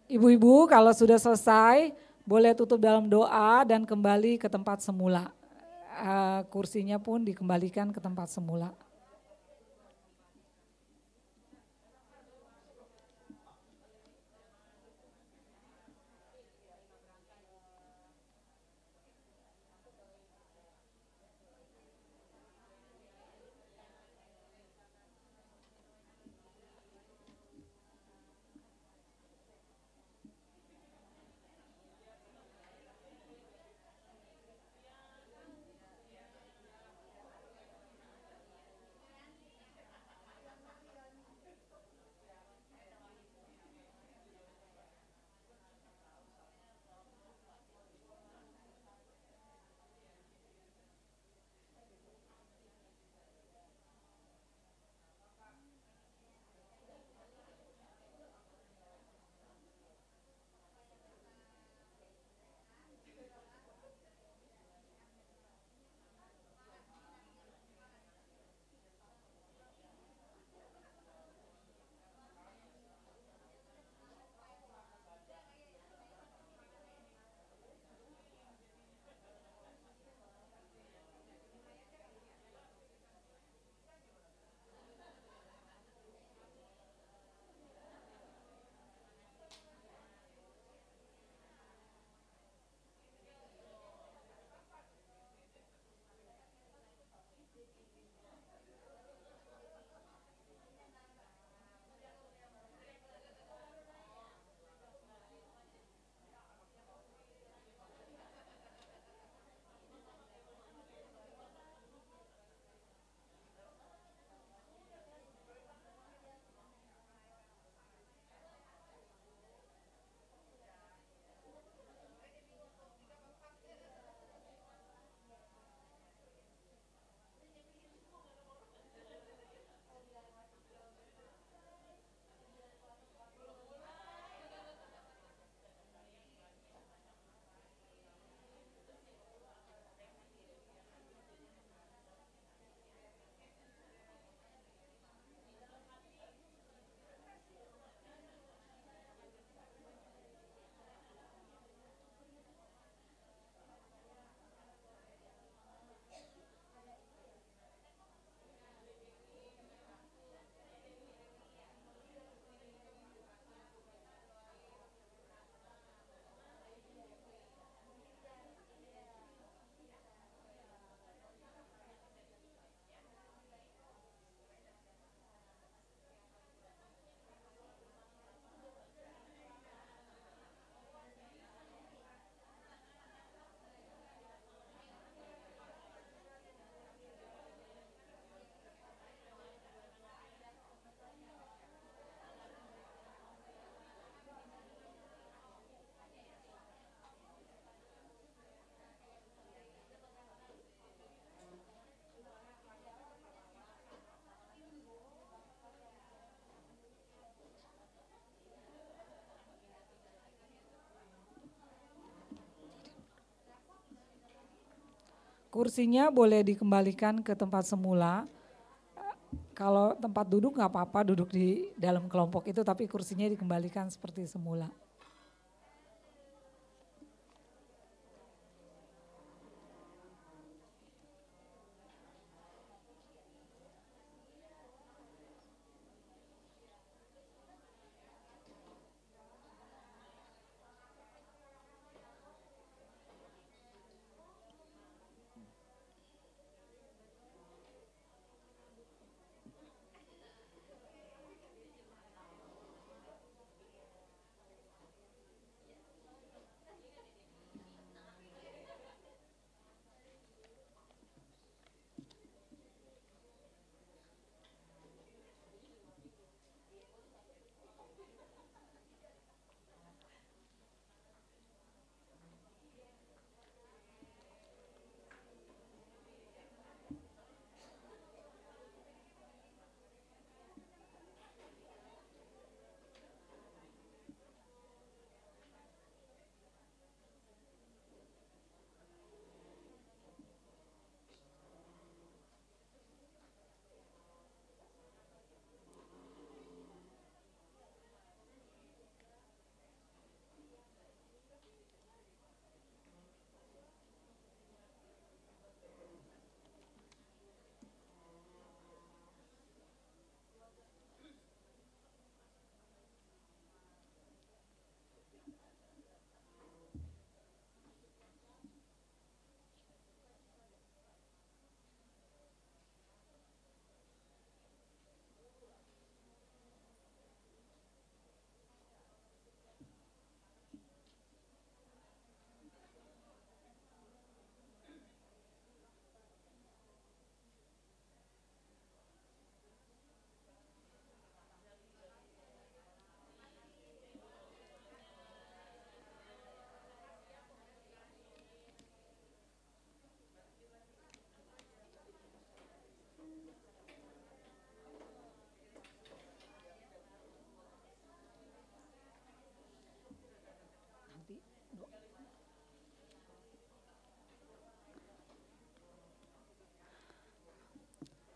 Ibu-ibu kalau sudah selesai boleh tutup dalam doa dan kembali ke tempat semula. Kursinya pun dikembalikan ke tempat semula. Kursinya boleh dikembalikan ke tempat semula. Kalau tempat duduk nggak apa-apa duduk di dalam kelompok itu, tapi kursinya dikembalikan seperti semula.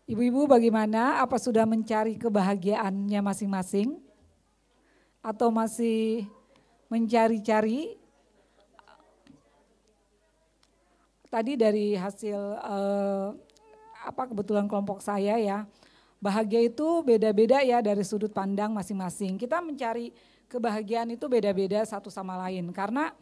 Ibu-ibu bagaimana? Apa sudah mencari kebahagiaannya masing-masing? Atau masih mencari-cari? Tadi dari hasil kebetulan kelompok saya ya, bahagia itu beda-beda ya dari sudut pandang masing-masing. Kita mencari kebahagiaan itu beda-beda satu sama lain karena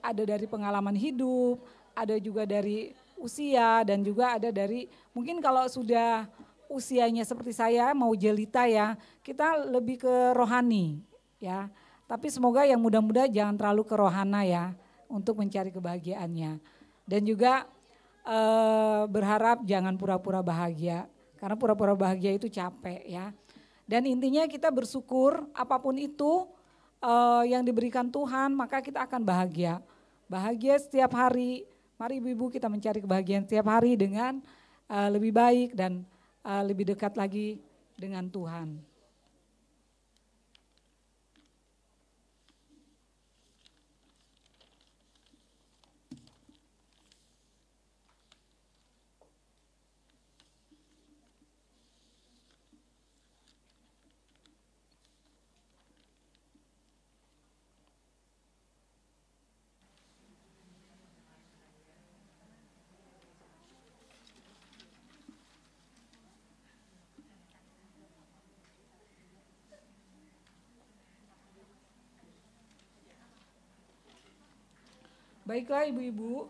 ada dari pengalaman hidup, ada juga dari usia dan juga ada dari mungkin kalau sudah usianya seperti saya mau jelita ya, kita lebih ke rohani ya. Tapi semoga yang muda-muda jangan terlalu ke rohana ya untuk mencari kebahagiaannya. Dan juga berharap jangan pura-pura bahagia karena pura-pura bahagia itu capek ya. Dan intinya kita bersyukur apapun itu yang diberikan Tuhan maka kita akan bahagia. Bahagia setiap hari. Mari ibu-ibu kita mencari kebahagiaan setiap hari dengan lebih baik dan lebih dekat lagi dengan Tuhan. Baiklah ibu-ibu,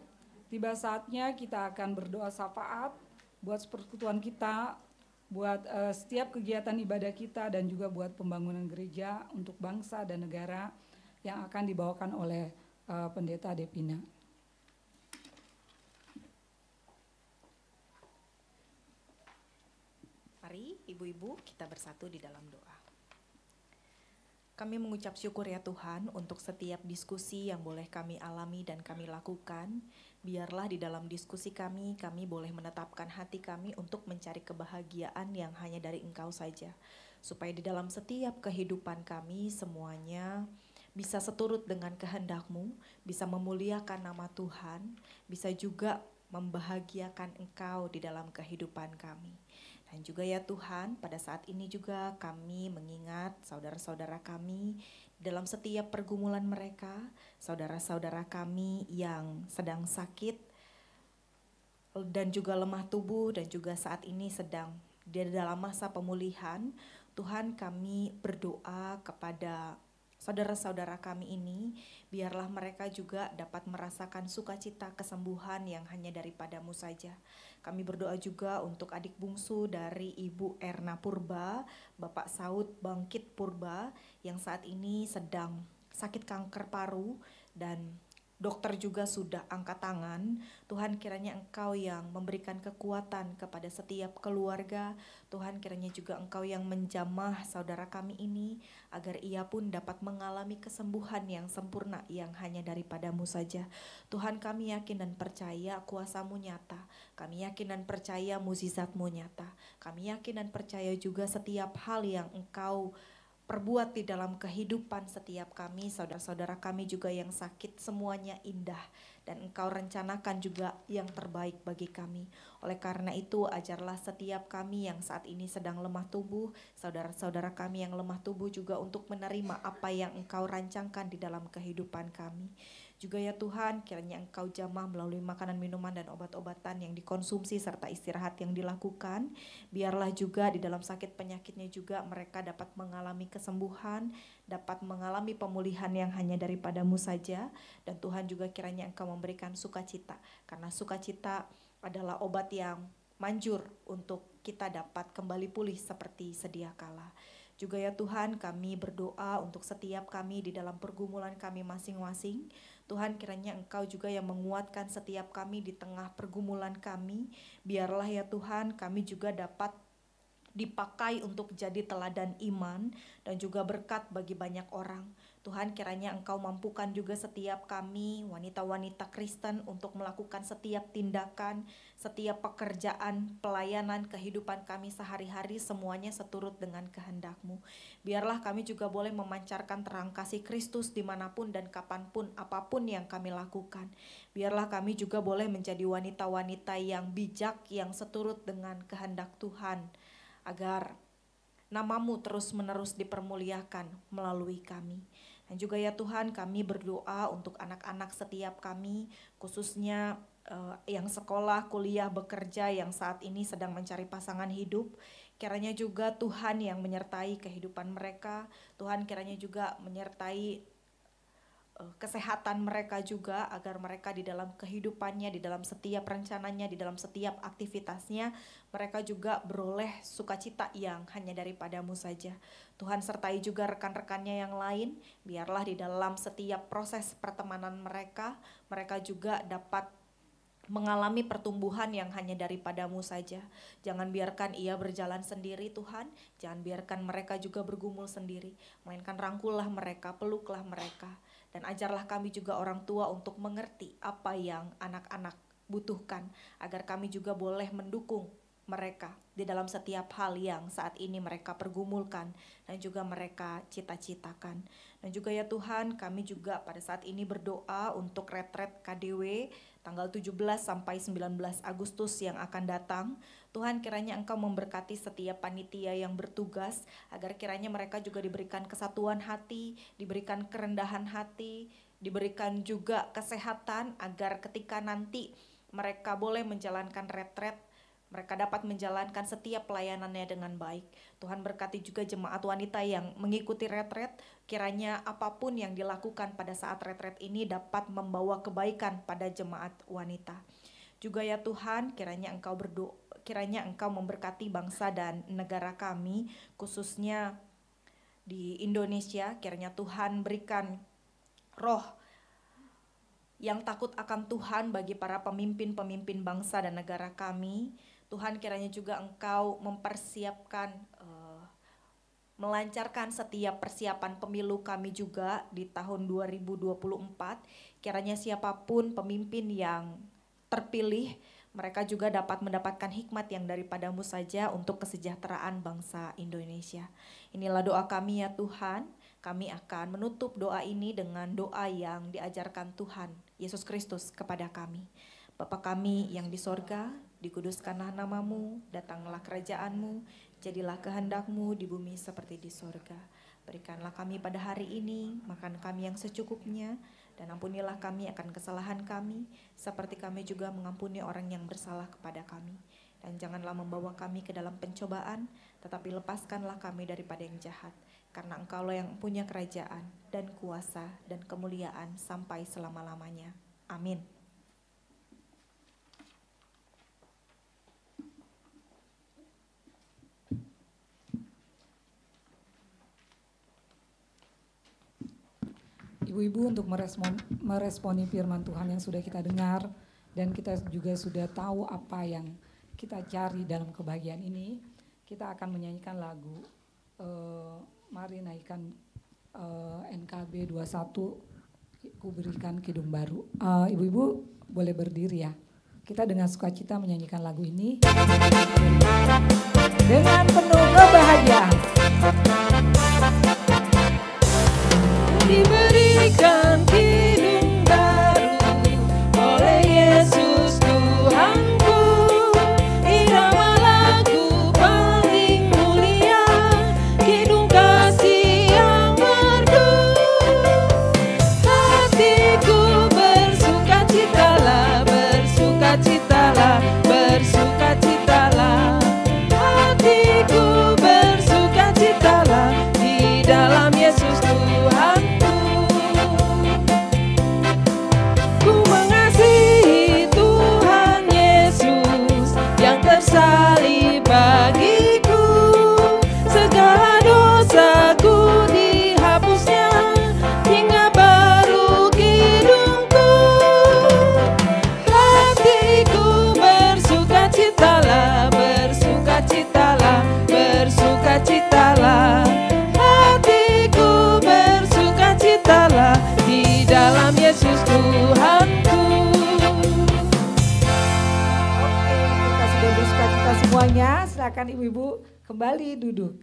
tiba saatnya kita akan berdoa syafaat buat persekutuan kita, buat setiap kegiatan ibadah kita dan juga buat pembangunan gereja untuk bangsa dan negara yang akan dibawakan oleh Pendeta Depina.
Mari ibu-ibu kita bersatu di dalam doa. Kami mengucap syukur ya Tuhan untuk setiap diskusi yang boleh kami alami dan kami lakukan. Biarlah di dalam diskusi kami boleh menetapkan hati kami untuk mencari kebahagiaan yang hanya dari Engkau saja. Supaya di dalam setiap kehidupan kami semuanya bisa seturut dengan kehendak-Mu, bisa memuliakan nama Tuhan, bisa juga membahagiakan Engkau di dalam kehidupan kami. Dan juga ya Tuhan, pada saat ini juga kami mengingat saudara-saudara kami dalam setiap pergumulan mereka, saudara-saudara kami yang sedang sakit dan juga lemah tubuh dan juga saat ini sedang di dalam masa pemulihan. Tuhan, kami berdoa kepada saudara-saudara kami ini, biarlah mereka juga dapat merasakan sukacita kesembuhan yang hanya daripada-Mu saja. Kami berdoa juga untuk adik bungsu dari Ibu Erna Purba, Bapak Saud Bangkit Purba, yang saat ini sedang sakit kanker paru dan dokter juga sudah angkat tangan. Tuhan, kiranya Engkau yang memberikan kekuatan kepada setiap keluarga. Tuhan, kiranya juga Engkau yang menjamah saudara kami ini, agar ia pun dapat mengalami kesembuhan yang sempurna yang hanya daripada-Mu saja. Tuhan, kami yakin dan percaya kuasa-Mu nyata. Kami yakin dan percaya mukjizat-Mu nyata. Kami yakin dan percaya juga setiap hal yang Engkau perbuat di dalam kehidupan setiap kami, saudara-saudara kami juga yang sakit, semuanya indah. Dan Engkau rencanakan juga yang terbaik bagi kami. Oleh karena itu, ajarlah setiap kami yang saat ini sedang lemah tubuh, saudara-saudara kami yang lemah tubuh juga untuk menerima apa yang Engkau rancangkan di dalam kehidupan kami. Juga ya Tuhan, kiranya Engkau jamah melalui makanan, minuman, dan obat-obatan yang dikonsumsi serta istirahat yang dilakukan. Biarlah juga di dalam sakit penyakitnya juga mereka dapat mengalami kesembuhan, dapat mengalami pemulihan yang hanya daripada-Mu saja. Dan Tuhan juga kiranya Engkau memberikan sukacita, karena sukacita adalah obat yang manjur untuk kita dapat kembali pulih seperti sedia kala. Juga ya Tuhan, kami berdoa untuk setiap kami di dalam pergumulan kami masing-masing. Tuhan, kiranya Engkau juga yang menguatkan setiap kami di tengah pergumulan kami. Biarlah ya Tuhan, kami juga dapat dipakai untuk jadi teladan iman dan juga berkat bagi banyak orang. Tuhan, kiranya Engkau mampukan juga setiap kami, wanita-wanita Kristen, untuk melakukan setiap tindakan, setiap pekerjaan, pelayanan, kehidupan kami sehari-hari, semuanya seturut dengan kehendak-Mu. Biarlah kami juga boleh memancarkan terang kasih Kristus dimanapun dan kapanpun, apapun yang kami lakukan. Biarlah kami juga boleh menjadi wanita-wanita yang bijak, yang seturut dengan kehendak Tuhan, agar nama-Mu terus-menerus dipermuliakan melalui kami. Dan juga ya Tuhan, kami berdoa untuk anak-anak setiap kami, khususnya yang sekolah, kuliah, bekerja, yang saat ini sedang mencari pasangan hidup. Kiranya juga Tuhan yang menyertai kehidupan mereka. Tuhan, kiranya juga menyertai kesehatan mereka juga, agar mereka di dalam kehidupannya, di dalam setiap rencananya, di dalam setiap aktivitasnya, mereka juga beroleh sukacita yang hanya daripada-Mu saja. Tuhan, sertai juga rekan-rekannya yang lain, biarlah di dalam setiap proses pertemanan mereka, mereka juga dapat mengalami pertumbuhan yang hanya daripada-Mu saja. Jangan biarkan ia berjalan sendiri Tuhan, jangan biarkan mereka juga bergumul sendiri, melainkan rangkullah mereka, peluklah mereka. Dan ajarlah kami juga orang tua untuk mengerti apa yang anak-anak butuhkan, agar kami juga boleh mendukung mereka di dalam setiap hal yang saat ini mereka pergumulkan dan juga mereka cita-citakan. Dan juga ya Tuhan, kami juga pada saat ini berdoa untuk retret KDW tanggal 17 sampai 19 Agustus yang akan datang. Tuhan, kiranya Engkau memberkati setiap panitia yang bertugas, agar kiranya mereka juga diberikan kesatuan hati, diberikan kerendahan hati, diberikan juga kesehatan, agar ketika nanti mereka boleh menjalankan retret, mereka dapat menjalankan setiap pelayanannya dengan baik. Tuhan, berkati juga jemaat wanita yang mengikuti retret, kiranya apapun yang dilakukan pada saat retret ini dapat membawa kebaikan pada jemaat wanita. Juga ya Tuhan, kiranya Engkau memberkati bangsa dan negara kami, khususnya di Indonesia. Kiranya Tuhan berikan roh yang takut akan Tuhan bagi para pemimpin-pemimpin bangsa dan negara kami. Tuhan, kiranya juga Engkau mempersiapkan, melancarkan setiap persiapan pemilu kami juga di tahun 2024. Kiranya siapapun pemimpin yang terpilih, mereka juga dapat mendapatkan hikmat yang daripada-Mu saja untuk kesejahteraan bangsa Indonesia. Inilah doa kami ya Tuhan. Kami akan menutup doa ini dengan doa yang diajarkan Tuhan Yesus Kristus kepada kami. Bapa kami yang di sorga, dikuduskanlah namamu, datanglah kerajaanmu, jadilah kehendakmu di bumi seperti di sorga. Berikanlah kami pada hari ini makan kami yang secukupnya, dan ampunilah kami akan kesalahan kami, seperti kami juga mengampuni orang yang bersalah kepada kami. Dan janganlah membawa kami ke dalam pencobaan, tetapi lepaskanlah kami daripada yang jahat. Karena Engkaulah yang punya kerajaan dan kuasa dan kemuliaan sampai selama-lamanya. Amin.
Ibu-ibu untuk meresponi firman Tuhan yang sudah kita dengar, dan kita juga sudah tahu apa yang kita cari dalam kebahagiaan ini, kita akan menyanyikan lagu. Mari naikkan NKB 21, Ku Berikan Kidung Baru. Ibu-ibu boleh berdiri ya. Kita dengan sukacita menyanyikan lagu ini dengan penuh kebahagiaan.
Diberikan kidung baru oleh Yesus Tuhanku, irama lagu paling mulia, kidung kasih yang merdu. Hatiku bersukacitalah, bersukacitalah, bersukacitalah. Hatiku bersukacitalah di dalam Yesus Tuhan. Salib bagiku, segala dosaku dihapusnya, hingga baru kidungku. Hatiku bersukacitalah, bersukacitalah, bersukacitalah. Hatiku bersukacitalah di dalam Yesus Tuhanku.
Kita semuanya, silakan ibu-ibu kembali duduk.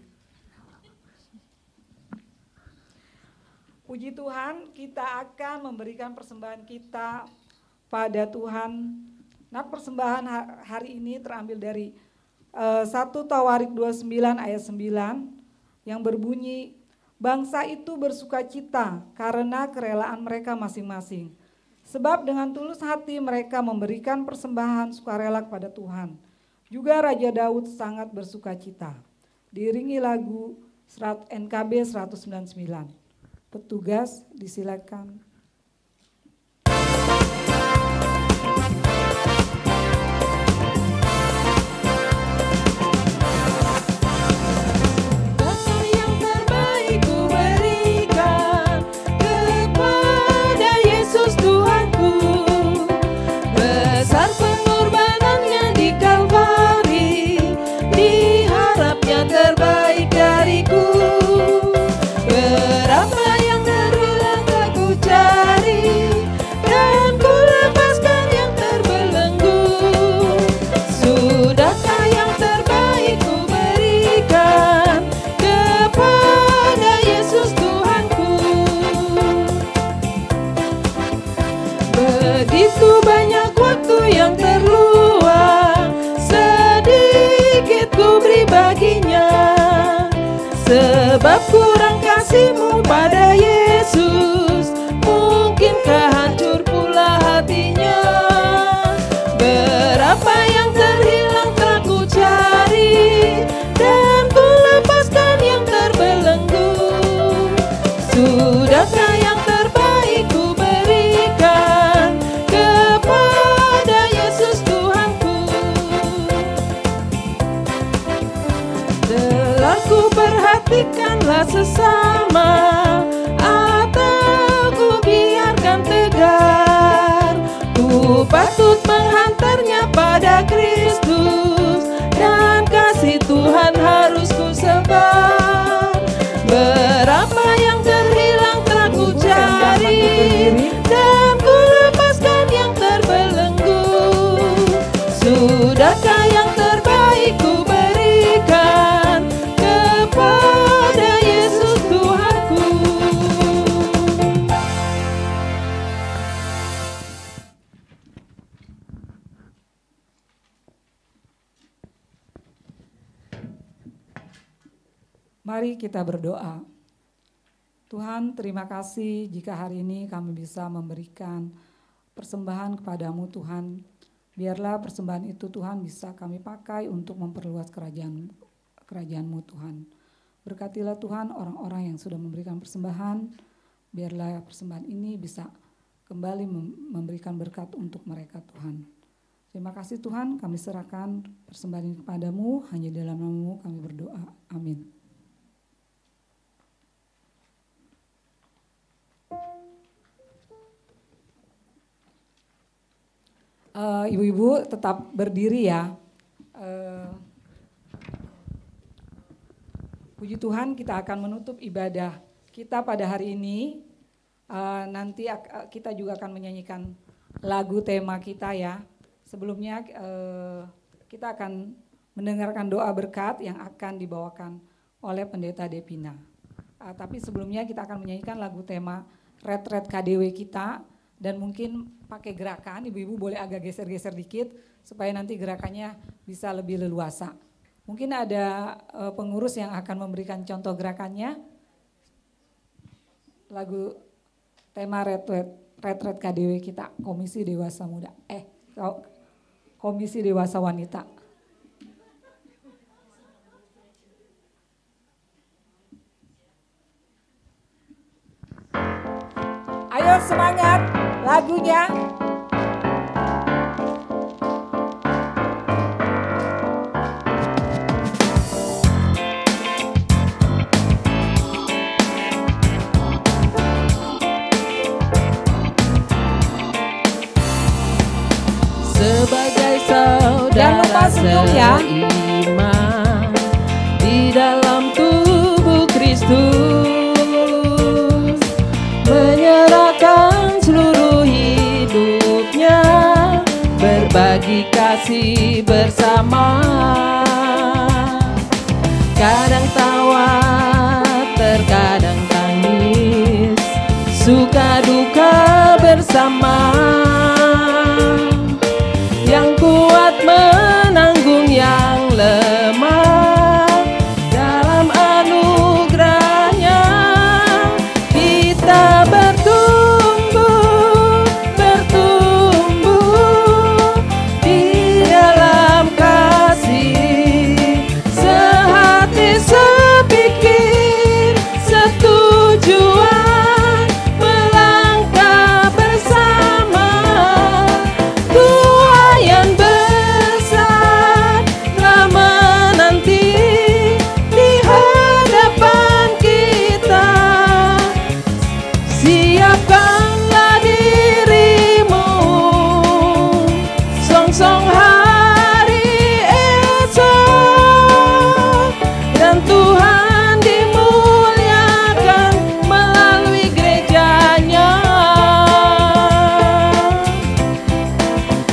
Puji Tuhan, kita akan memberikan persembahan kita pada Tuhan. Nah, persembahan hari ini terambil dari 1 Tawarik 29 ayat 9 yang berbunyi, bangsa itu bersukacita karena kerelaan mereka masing-masing. Sebab dengan tulus hati mereka memberikan persembahan sukarela kepada Tuhan. Juga Raja Daud sangat bersukacita. Diiringi lagu NKB 199. Petugas disilakan.
Terbaik dariku, berapa yang terhilang tak ku cari, dan ku lepaskan yang terbelenggu. Sudahkah yang terbaik ku berikan kepada Yesus Tuhanku? Begitu banyak waktu yang terluang, sedikit ku beri baginya. Sebab kurang kasih-Mu pada Yesus, mungkinkah hancur pula hatinya? Berapa yang terhilang telah ku cari, dan ku lepaskan yang terbelenggu. Sudahkah yang terbaik ku berikan kepada Yesus Tuhanku? Telah ku perhatikanlah sesama, atau ku biarkan tegar. Ku patut menghantarnya pada Kristus, dan kasih Tuhan harus ku sebar. Berapa yang terhilang telah ku cari, dan ku lepaskan yang terbelenggu. Sudahkah yang terbaik ku berikan kepada Yesus Tuhanku?
Mari kita berdoa. Tuhan, terima kasih jika hari ini kami bisa memberikan persembahan kepadamu Tuhan. Biarlah persembahan itu Tuhan bisa kami pakai untuk memperluas kerajaan-Mu Tuhan. Berkatilah Tuhan orang-orang yang sudah memberikan persembahan. Biarlah persembahan ini bisa kembali memberikan berkat untuk mereka Tuhan. Terima kasih Tuhan, kami serahkan persembahan ini kepadamu, hanya dalam nama-Mu kami berdoa. Amin. Ibu-ibu tetap berdiri ya. Puji Tuhan, kita akan menutup ibadah kita pada hari ini. Nanti kita juga akan menyanyikan lagu tema kita ya. Sebelumnya kita akan mendengarkan doa berkat yang akan dibawakan oleh Pendeta Depina. Tapi sebelumnya kita akan menyanyikan lagu tema Retret KDW kita. Dan mungkin pakai gerakan, ibu-ibu boleh agak geser-geser dikit supaya nanti gerakannya bisa lebih leluasa. Mungkin ada pengurus yang akan memberikan contoh gerakannya. Lagu tema Retret KDW kita, Komisi Dewasa Muda. Komisi Dewasa Wanita. Ayo semangat lagunya.
Sebagai saudara seiman di dalam tubuh Kristus, menyerahkan seluruh hidupnya, berbagi kasih bersama. Kadang tawa, terkadang tangis, suka duka bersama. Yang kuat menanggung yang lemah, dalam anugerahnya kita bertumbuh di dalam kasih, sehati sepikir setujuan, melangkah bersama. Tuayan besar telah menanti di hadapan kita. Siapkanlah dirimu, songsong hari esok, dan Tuhan dimuliakan melalui gerejanya.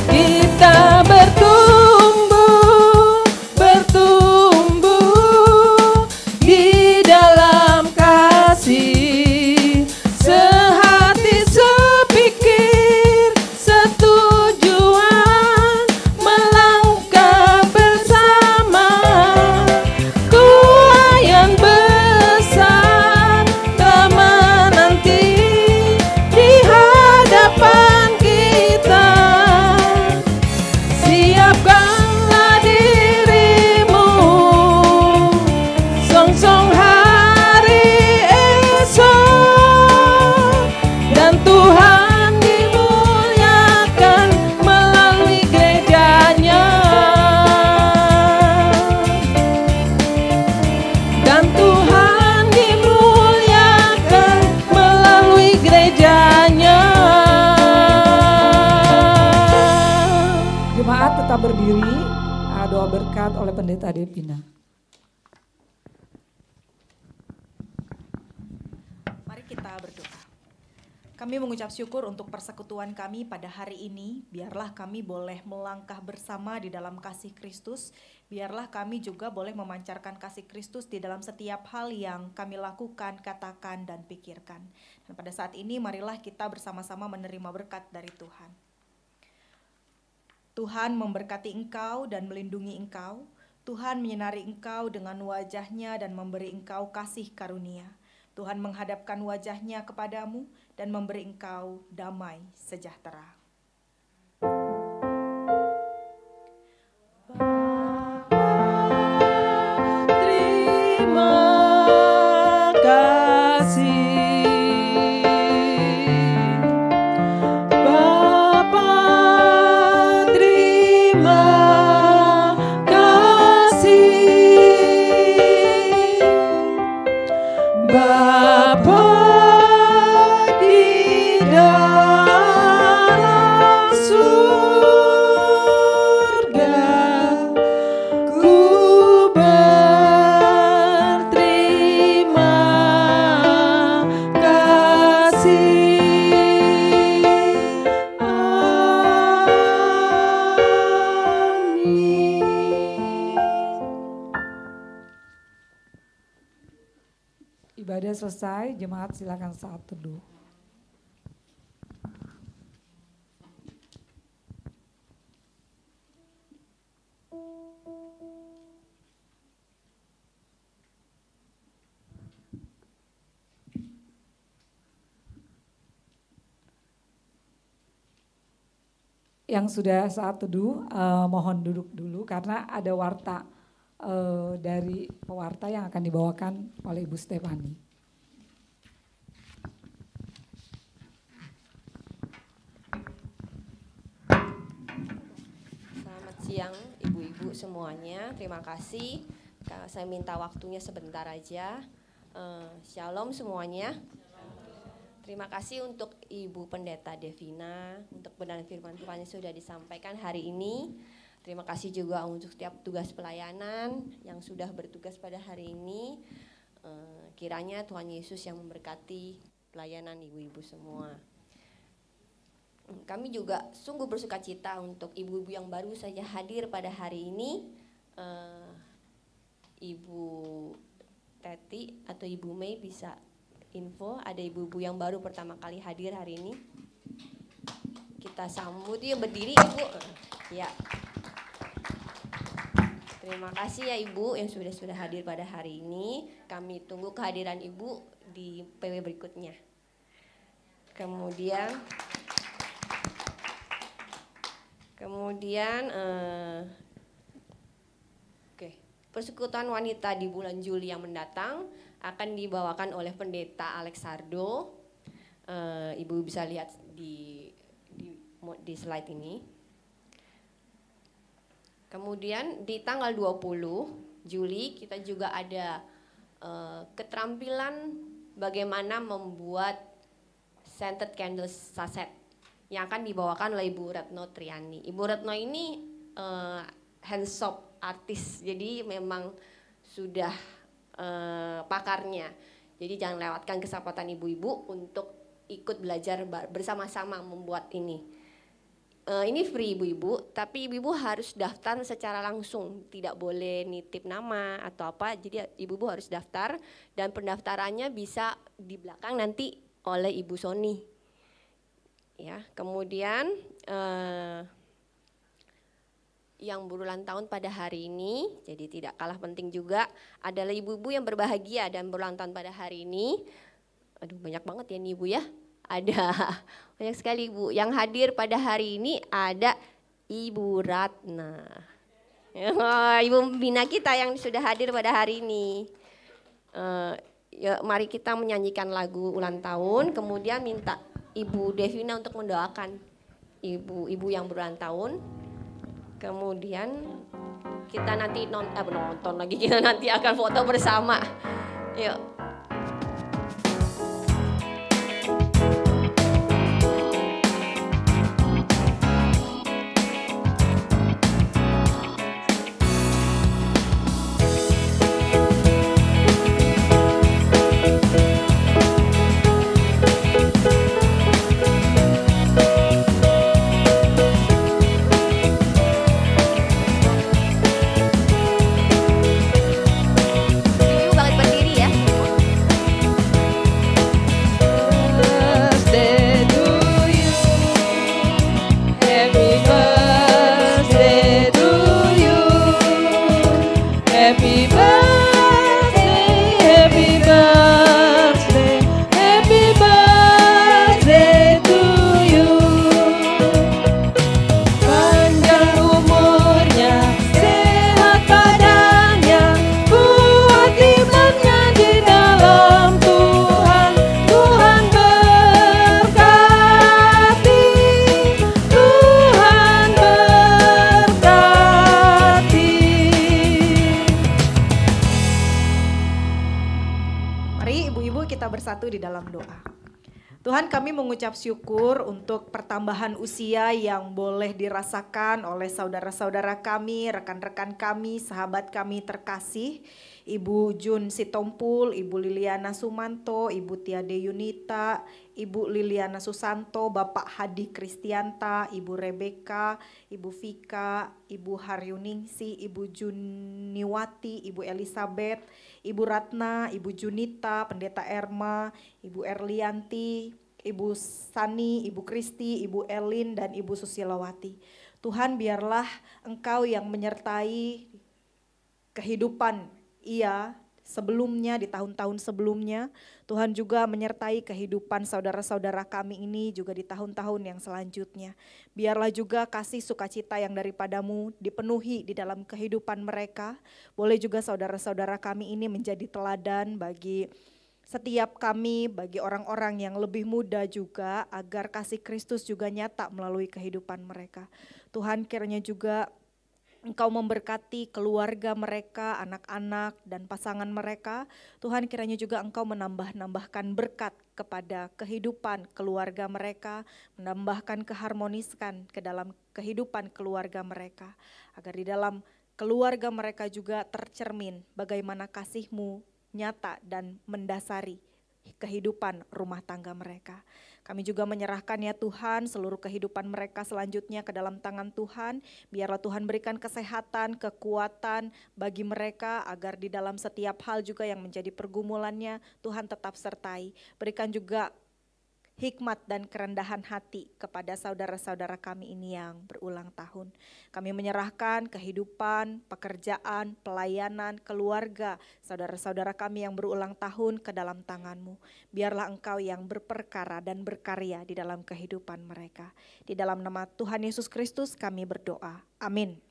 Kita bertumbuh di dalam kasih, sehati sepikir setujuan, melangkah bersama. Tuayan besar telah menanti di hadapan kita. Siapkanlah dirimu, songsong hari esok, dan Tuhan dimuliakan melalui gerejanya. Dan Tuhan dimuliakan melalui gerejanya.
Jemaat tetap berdiri, doa berkat oleh Pendeta Depina.
Mari kita berdoa. Kami mengucap syukur untuk persekutuan kami pada hari ini. Biarlah kami boleh melangkah bersama di dalam kasih Kristus. Biarlah kami juga boleh memancarkan kasih Kristus di dalam setiap hal yang kami lakukan, katakan, dan pikirkan. Dan pada saat ini marilah kita bersama-sama menerima berkat dari Tuhan. Tuhan memberkati engkau dan melindungi engkau. Tuhan menyinari engkau dengan wajah-Nya dan memberi engkau kasih karunia. Tuhan menghadapkan wajah-Nya kepadamu dan memberi engkau damai sejahtera.
Terima kasih Bapa, terima kasih Bapa di dalam surga, ku berterima kasih. Amin.
Ibadah selesai, jemaat silakan saat teduh. Yang sudah saat teduh, mohon duduk dulu karena ada warta dari pewarta yang akan dibawakan oleh Ibu Stefani.
Selamat siang ibu-ibu semuanya, terima kasih. Saya minta waktunya sebentar aja. Shalom semuanya. Terima kasih untuk Ibu Pendeta Devina untuk kebenaran firman Tuhan yang sudah disampaikan hari ini. Terima kasih juga untuk setiap tugas pelayanan yang sudah bertugas pada hari ini. Kiranya Tuhan Yesus yang memberkati pelayanan ibu-ibu semua. Kami juga sungguh bersuka cita untuk ibu-ibu yang baru saja hadir pada hari ini. Ibu Teti atau Ibu Mei bisa info, ada ibu-ibu yang baru pertama kali hadir hari ini. Kita sambut, ya berdiri Ibu. Ya. Terima kasih ya Ibu yang sudah hadir pada hari ini. Kami tunggu kehadiran Ibu di PW berikutnya. Kemudian persekutuan wanita di bulan Juli yang mendatang akan dibawakan oleh Pendeta Alexardo. Ibu bisa lihat di slide ini. Kemudian di tanggal 20 Juli kita juga ada keterampilan bagaimana membuat scented candles saset yang akan dibawakan oleh Ibu Retno Triani. Ibu Retno ini handshop artis, jadi memang sudah pakarnya. Jadi jangan lewatkan kesempatan ibu-ibu untuk ikut belajar bersama-sama membuat ini. Ini free ibu-ibu, tapi ibu-ibu harus daftar secara langsung, tidak boleh nitip nama atau apa. Jadi ibu-ibu harus daftar dan pendaftarannya bisa di belakang nanti oleh Ibu Sony. Ya, kemudian yang berulang tahun pada hari ini, jadi tidak kalah penting juga adalah ibu-ibu yang berbahagia dan berulang tahun pada hari ini. Aduh, banyak banget ya nih Ibu ya. Ada banyak sekali Ibu. Yang hadir pada hari ini ada Ibu Ratna. Ibu Bina kita yang sudah hadir pada hari ini. Ya, mari kita menyanyikan lagu ulang tahun, kemudian minta Ibu Devina untuk mendoakan ibu-ibu yang berulang tahun. Kemudian kita nanti nonton lagi, kita nanti akan foto bersama. Yuk. Ibu banget berdiri ya.
bersatu di dalam doa. Tuhan, kami mengucap syukur untuk pertambahan usia yang boleh dirasakan oleh saudara-saudara kami, rekan-rekan kami, sahabat kami terkasih, Ibu Jun Sitompul, Ibu Liliana Sumanto, Ibu Tiade Yunita, Ibu Liliana Susanto, Bapak Hadi Kristianta, Ibu Rebeka, Ibu Vika, Ibu Haryuningsi, Ibu Juniwati, Ibu Elizabeth, Ibu Ratna, Ibu Junita, Pendeta Erma, Ibu Erlianti, Ibu Sani, Ibu Kristi, Ibu Elin, dan Ibu Susilawati. Tuhan, biarlah Engkau yang menyertai kehidupan ia sebelumnya, di tahun-tahun sebelumnya. Tuhan juga menyertai kehidupan saudara-saudara kami ini juga di tahun-tahun yang selanjutnya. Biarlah juga kasih sukacita yang daripadamu dipenuhi di dalam kehidupan mereka. Boleh juga saudara-saudara kami ini menjadi teladan bagi setiap kami, bagi orang-orang yang lebih muda juga, agar kasih Kristus juga nyata melalui kehidupan mereka. Tuhan, kiranya juga Engkau memberkati keluarga mereka, anak-anak dan pasangan mereka. Tuhan, kiranya juga Engkau menambahkan berkat kepada kehidupan keluarga mereka, menambahkan keharmoniskan ke dalam kehidupan keluarga mereka. Agar di dalam keluarga mereka juga tercermin bagaimana kasih-Mu nyata dan mendasari kehidupan rumah tangga mereka. Kami juga menyerahkan ya Tuhan seluruh kehidupan mereka selanjutnya ke dalam tangan Tuhan. Biarlah Tuhan berikan kesehatan, kekuatan bagi mereka agar di dalam setiap hal juga yang menjadi pergumulannya Tuhan tetap sertai. Berikan juga hikmat dan kerendahan hati kepada saudara-saudara kami ini yang berulang tahun. Kami menyerahkan kehidupan, pekerjaan, pelayanan, keluarga, saudara-saudara kami yang berulang tahun ke dalam tangan-Mu. Biarlah Engkau yang berperkara dan berkarya di dalam kehidupan mereka. Di dalam nama Tuhan Yesus Kristus kami berdoa. Amin.